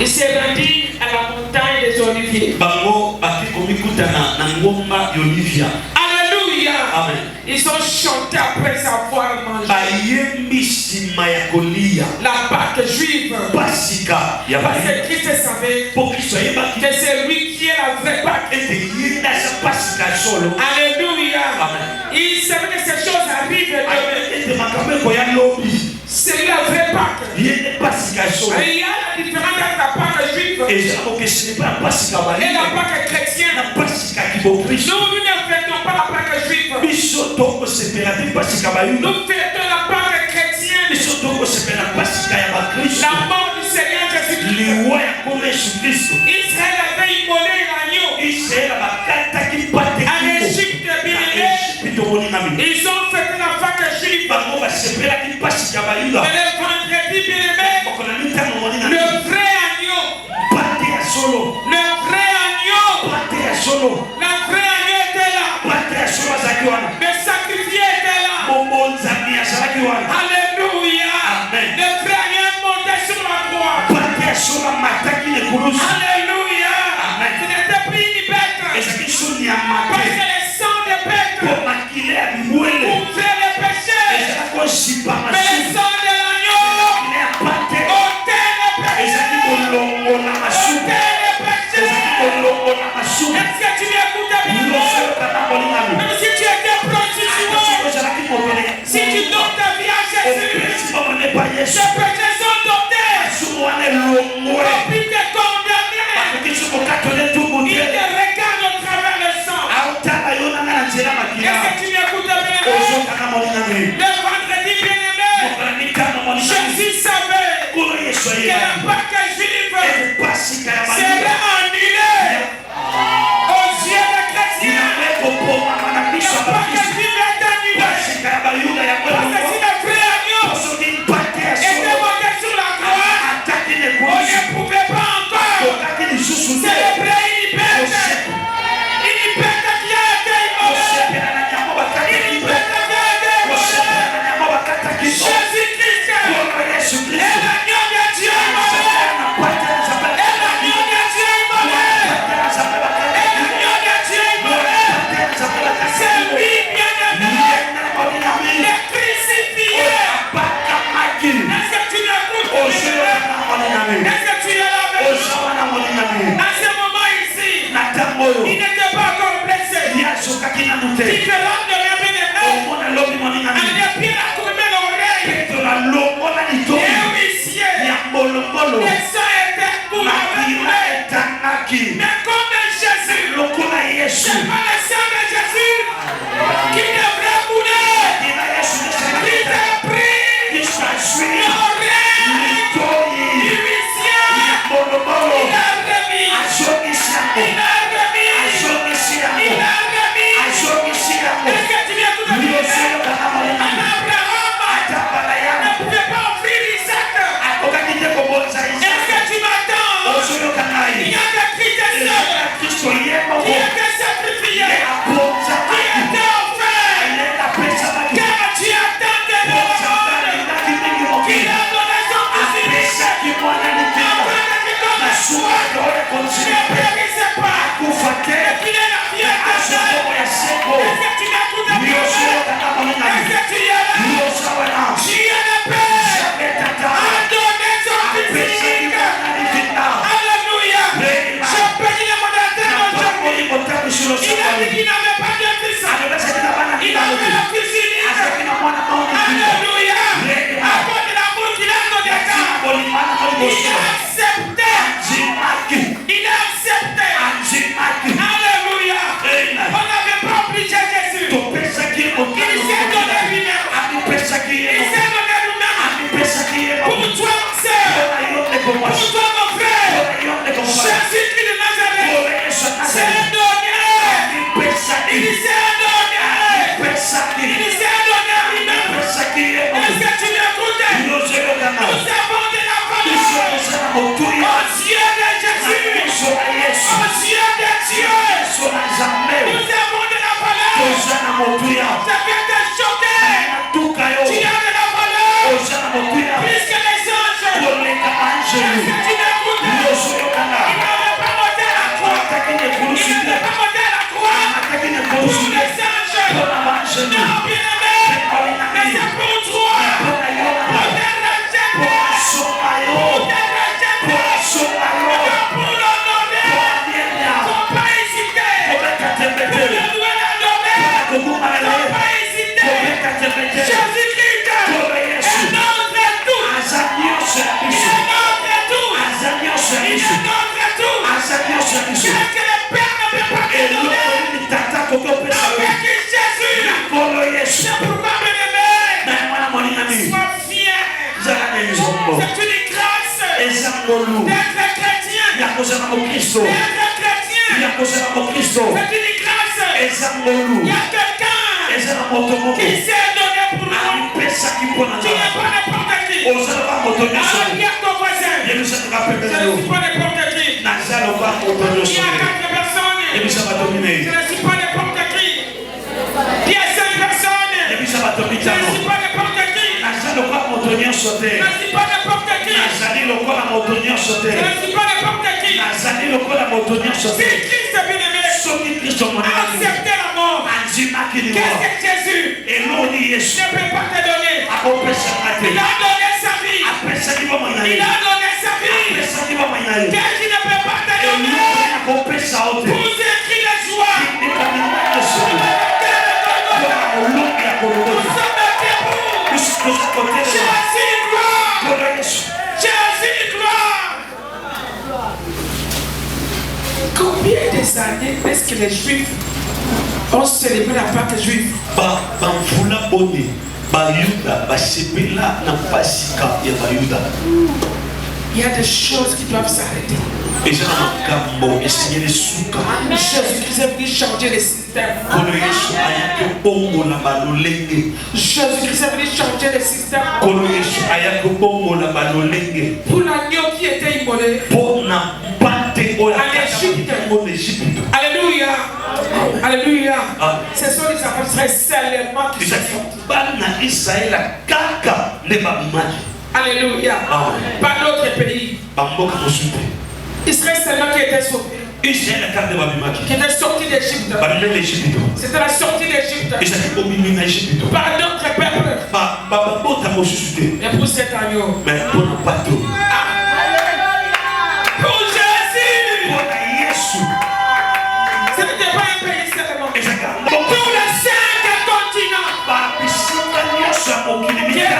Speaker 1: ils se rendirent à la montagne des Oliviers.
Speaker 2: bango bake komikutana na ngomba ya olivia.
Speaker 1: Alléluia. Alléluia.
Speaker 2: Amen.
Speaker 1: Ils ont chanté après avoir mangé.
Speaker 2: Bayembi sima ya kolia.
Speaker 1: La Pâque juive.
Speaker 2: Pasika ya
Speaker 1: Parce
Speaker 2: bayembi.
Speaker 1: que Christ savait
Speaker 2: Pour qu'il soit ébaki.
Speaker 1: que c'est lui qui est la vraie Pâque.
Speaker 2: Et de yenda sa pasika solo.
Speaker 1: Alléluia.
Speaker 2: Amen.
Speaker 1: Il savait que ces choses arrivent demain.
Speaker 2: Et de makambe koya lobi.
Speaker 1: C'est lui la vraie Pâque.
Speaker 2: Yenda pasika solo.
Speaker 1: Et il y a la différence entre la Pâque juive
Speaker 2: Et je crois que ce n'est pas la pasika
Speaker 1: et
Speaker 2: bayembi.
Speaker 1: la Pâque chrétienne.
Speaker 2: La pasika qui va Christ.
Speaker 1: Nous ne fêtons pas la Pâque juive.
Speaker 2: Biso toko sepelate pasika bayembi.
Speaker 1: Nous fêtons la Pâque chrétienne.
Speaker 2: Biso toko sepelate pasika ya ba Christ.
Speaker 1: La mort du Seigneur Jésus-Christ.
Speaker 2: Liwa ya kome Yesu Kristo.
Speaker 1: Israël avait immolé l'agneau.
Speaker 2: Israël bakata ki pate
Speaker 1: En
Speaker 2: kiko.
Speaker 1: Égypte bien-aimé. Ils ont fêté la Pâque juive.
Speaker 2: Bango basepela ki pasika bayuda.
Speaker 1: Mais le vendredi bien-aimé. Le vrai agneau.
Speaker 2: Pate ya solo.
Speaker 1: Le vrai agneau.
Speaker 2: Pate ya solo.
Speaker 1: Le vrai agneau était là.
Speaker 2: Pate ya solo azalaki wana.
Speaker 1: Le sacrifié était là.
Speaker 2: Momonzami azalaki wana.
Speaker 1: Alléluia.
Speaker 2: Amen.
Speaker 1: Le vrai agneau est monté sur la croix.
Speaker 2: Pate ya solo amataki lekulusu.
Speaker 1: Alléluia.
Speaker 2: Amen.
Speaker 1: Ce n'était plus une bête.
Speaker 2: Ezalaki soni ya
Speaker 1: Parce
Speaker 2: mate.
Speaker 1: que le sang de bête
Speaker 2: Po makile ya bibwele.
Speaker 1: couvrait les péchés.
Speaker 2: Ezalaki osipa
Speaker 1: Mais le
Speaker 2: masumu.
Speaker 1: sang de l'agneau
Speaker 2: Makile ya pate.
Speaker 1: ôtait les
Speaker 2: Ezalaki
Speaker 1: péchés.
Speaker 2: kolongola masumu.
Speaker 1: Ôtait les péchés.
Speaker 2: Ezalaki kolongola masumu.
Speaker 1: Est-ce que tu m'écoutes bien?
Speaker 2: Nyosokana molingami.
Speaker 1: Même si tu étais prostitué,
Speaker 2: Ezalaki mobele.
Speaker 1: si tu donnes ta vie à Jésus,
Speaker 2: Opesi bamone pa Yesu.
Speaker 1: tes péchés sont dotés.
Speaker 2: Masumu wana elongwe.
Speaker 1: Puis te condamné.
Speaker 2: Bakoki kokatole ntumbu
Speaker 1: Il
Speaker 2: te.
Speaker 1: te regarde au travers le sang.
Speaker 2: Aotala yo nanga na nzela makila.
Speaker 1: Est-ce que tu m'écoutes bien?
Speaker 2: Ozokana molingami.
Speaker 1: Le vendredi bien-aimé,
Speaker 2: Mokala mitano molingami.
Speaker 1: Jésus savait
Speaker 2: Kolo Yesu
Speaker 1: que la
Speaker 2: ayebaki.
Speaker 1: Pâque juive
Speaker 2: Ete pasika ya
Speaker 1: serait
Speaker 2: bayuda.
Speaker 1: annulée aux yeux des chrétiens.
Speaker 2: Inabe kopomama na biso
Speaker 1: La
Speaker 2: ya
Speaker 1: Pâque
Speaker 2: bakristo.
Speaker 1: juive est annulée.
Speaker 2: Pasika ya bayuda ya
Speaker 1: Parce que si le vrai agneau
Speaker 2: soki mpate ya
Speaker 1: était
Speaker 2: solo
Speaker 1: monté sur la croix,
Speaker 2: ataki
Speaker 1: on
Speaker 2: lekulusu.
Speaker 1: ne pouvait pas encore
Speaker 2: Okaki lisusu te.
Speaker 1: célébrer une bête. Une bête qui a été immolée.
Speaker 2: Kosepela na nyama bakata
Speaker 1: Une
Speaker 2: kito.
Speaker 1: bête qui a été
Speaker 2: Kosepela
Speaker 1: immolée.
Speaker 2: na nyama bakata kito.
Speaker 1: Jésus-Christ
Speaker 2: Kolo Yesu
Speaker 1: est
Speaker 2: Kristo.
Speaker 1: l'agneau de Dieu immolé.
Speaker 2: Na pate ya Nzambe
Speaker 1: Est l'agneau de Dieu immolé.
Speaker 2: Pate ya Nzambe bakata
Speaker 1: Est
Speaker 2: kito.
Speaker 1: l'agneau de Dieu immolé.
Speaker 2: Pate ya Nzambe bakata
Speaker 1: C'est
Speaker 2: kito.
Speaker 1: lui bien-aimé.
Speaker 2: Yena molingami.
Speaker 1: Le crucifié.
Speaker 2: Abaka maki.
Speaker 1: Est-ce que tu m'écoutes?
Speaker 2: Ozokana molingami.
Speaker 1: Est-ce que tu es là avec moi?
Speaker 2: Ozawana molingami.
Speaker 1: À ce moment ici,
Speaker 2: Na ntango oyo
Speaker 1: il n'était pas encore blessé.
Speaker 2: yazokaki nanu te.
Speaker 1: Différent de bien bien-aimé.
Speaker 2: Omona lobi molingami.
Speaker 1: En épine à couper l'oreille.
Speaker 2: Petro alongola
Speaker 1: Et
Speaker 2: litoyi
Speaker 1: huissier.
Speaker 2: ya bolongolo.
Speaker 1: Le sang était couvert.
Speaker 2: Makila etanaki.
Speaker 1: Mais comme Jésus,
Speaker 2: Lokola Yesu.
Speaker 1: c'est pas le sang de Jésus qui devrait couler.
Speaker 2: Ina Yesu
Speaker 1: Qui
Speaker 2: nesemeta.
Speaker 1: t'a pris
Speaker 2: Kisaswi.
Speaker 1: l'oreille
Speaker 2: Litoyi
Speaker 1: du huissier.
Speaker 2: ya bolongolo.
Speaker 1: Il a remis.
Speaker 2: Azongisi yango.
Speaker 1: Il a remis.
Speaker 2: Azongisi
Speaker 1: Il
Speaker 2: yango.
Speaker 1: a remis.
Speaker 2: Azongisi yango.
Speaker 1: Est-ce que tu m'écoutes bien?
Speaker 2: Yozokana molingami.
Speaker 1: Abraham
Speaker 2: Atabala
Speaker 1: ne
Speaker 2: yango.
Speaker 1: pouvait pas offrir Isaac.
Speaker 2: Akokaki te kobonza
Speaker 1: Est-ce
Speaker 2: Isaka.
Speaker 1: que tu m'attends?
Speaker 2: Ozoyokana
Speaker 1: Il
Speaker 2: ye.
Speaker 1: y a des cris de
Speaker 2: Ezala
Speaker 1: sœur
Speaker 2: Kristo ye
Speaker 1: qui
Speaker 2: moko.
Speaker 1: étaient sacrifiés,
Speaker 2: Ye abonzamaki.
Speaker 1: qui étaient offerts.
Speaker 2: Ye apesamaki.
Speaker 1: Car tu attends de le monde.
Speaker 2: Bonzamaki mingi
Speaker 1: Il
Speaker 2: mokili.
Speaker 1: a donné son fils unique.
Speaker 2: Apesaki mwana litima.
Speaker 1: Afin que tu donnes
Speaker 2: Na
Speaker 1: la
Speaker 2: suka
Speaker 1: foi.
Speaker 2: tole
Speaker 1: Ne
Speaker 2: konzili pe.
Speaker 1: périssez pas.
Speaker 2: Kufa te.
Speaker 1: Mais qu'il ait la vie éternelle.
Speaker 2: Asoko ya seko.
Speaker 1: Est-ce que tu m'écoutes bien?
Speaker 2: Yozokana
Speaker 1: Est-ce
Speaker 2: molingami.
Speaker 1: que tu es là?
Speaker 2: Yozawana.
Speaker 1: Dieu le Père
Speaker 2: Jamais tata.
Speaker 1: a donné son fils
Speaker 2: Apesaki
Speaker 1: unique.
Speaker 2: mwana litima.
Speaker 1: Alléluia. Je bénis le modèle aujourd'hui.
Speaker 2: Napakoli motamu shilo
Speaker 1: Il a dit
Speaker 2: sabali.
Speaker 1: qu'il n'avait pas de fils.
Speaker 2: Alobesaki na bana
Speaker 1: Il
Speaker 2: kila
Speaker 1: avait
Speaker 2: lobi.
Speaker 1: le fils unique.
Speaker 2: Azaki na mwana maoni kila.
Speaker 1: Alléluia. À cause de l'amour qu'il a donné à
Speaker 2: Tina kolimana
Speaker 1: il
Speaker 2: koliboso.
Speaker 1: a accepté.
Speaker 2: Anjimaki.
Speaker 1: Il a accepté.
Speaker 2: Anjimaki.
Speaker 1: Alléluia.
Speaker 2: Amen.
Speaker 1: On n'avait pas obligé Jésus.
Speaker 2: Topesaki ye
Speaker 1: Il
Speaker 2: motamu.
Speaker 1: s'est donné lui-même.
Speaker 2: Amipesaki ye
Speaker 1: Il
Speaker 2: motamu.
Speaker 1: s'est donné lui-même.
Speaker 2: Amipesaki ye
Speaker 1: Pour
Speaker 2: motamu.
Speaker 1: toi, ma sœur.
Speaker 2: Mpona yo ndeko
Speaker 1: Pour
Speaker 2: mwasi.
Speaker 1: toi, mon frère.
Speaker 2: Mpona yo ndeko mobali.
Speaker 1: Jésus-Christ de Nazareth
Speaker 2: Mpona Yesu
Speaker 1: s'est
Speaker 2: Nazareth.
Speaker 1: donné.
Speaker 2: Amipesaki.
Speaker 1: Il s'est donné.
Speaker 2: Amipesaki.
Speaker 1: Il s'est donné à lui-même.
Speaker 2: Amipesaki ye
Speaker 1: Est-ce
Speaker 2: motamu.
Speaker 1: que tu m'écoutes?
Speaker 2: Yozoyokana.
Speaker 1: Nous avons de la
Speaker 2: Biso
Speaker 1: valeur
Speaker 2: kozala motuya.
Speaker 1: aux yeux de Jésus,
Speaker 2: Biso na Yesu.
Speaker 1: aux yeux de Dieu.
Speaker 2: Biso na Nzambe.
Speaker 1: Nous avons de la valeur.
Speaker 2: Kozala motuya.
Speaker 1: Ça fait te choquer.
Speaker 2: Natuka yo.
Speaker 1: Tu as de la valeur
Speaker 2: Kozala motuya.
Speaker 1: plus que les anges.
Speaker 2: Koleka
Speaker 1: Est-ce
Speaker 2: anjelu.
Speaker 1: que tu m'écoutes?
Speaker 2: Yozoyokana.
Speaker 1: Il n'avait pas monté à la croix.
Speaker 2: Ataki ne
Speaker 1: Il
Speaker 2: kulusu
Speaker 1: n'avait
Speaker 2: te.
Speaker 1: pas monté à la croix
Speaker 2: Ataki ne
Speaker 1: pour
Speaker 2: kulusu te.
Speaker 1: les anges.
Speaker 2: Mpona
Speaker 1: C'est pourquoi, bien-aimé, sois fier. C'est une grâce d'être chrétien. D'être chrétien. C'est une grâce. Il y a quelqu'un qui s'est donné pour nous. Tu n'es pas n'importe qui. Regarde ton voisin. Je ne suis pas n'importe qui. Il y a 4 personnes. Je ne suis pas n'importe qui. Il y a 5 personnes. Je ne suis pas n'importe qui. Je ne suis pas n'importe qui. Je ne suis pas n'importe qui. Si Christ est bien-aimé, accepter la mort. Qu'est-ce que Jésus ne peut pas te donner? Il a donné sa vie. Il a donné sa vie. Qu'est-ce qu'il ne peut pas te donner? Vous écrit la joie. Nous sommes debout. Jésus gloire. Jésus gloire. Combien des années est-ce que les Juifs ont célébré la Pâque juive? Il y a des choses qui doivent s'arrêter. Jésus-Christ est venu changer les systèmes. Jésus-Christ est venu changer les systèmes. Pour l'agneau qui était immolé en Égypte. Alléluia. Alléluia. Ce sont les enfants d'Israël seulement qui sont alléluia. Pas d'autres pays. Israël seulement qui était sauvé. Qui était sorti d'Égypte. C'était la sortie d'Égypte. Par d'autres peuples. Et pour cet agneau. Pour Jésus. Ce n'était pas un pays seulement. Tous les 5 continents. Dieu est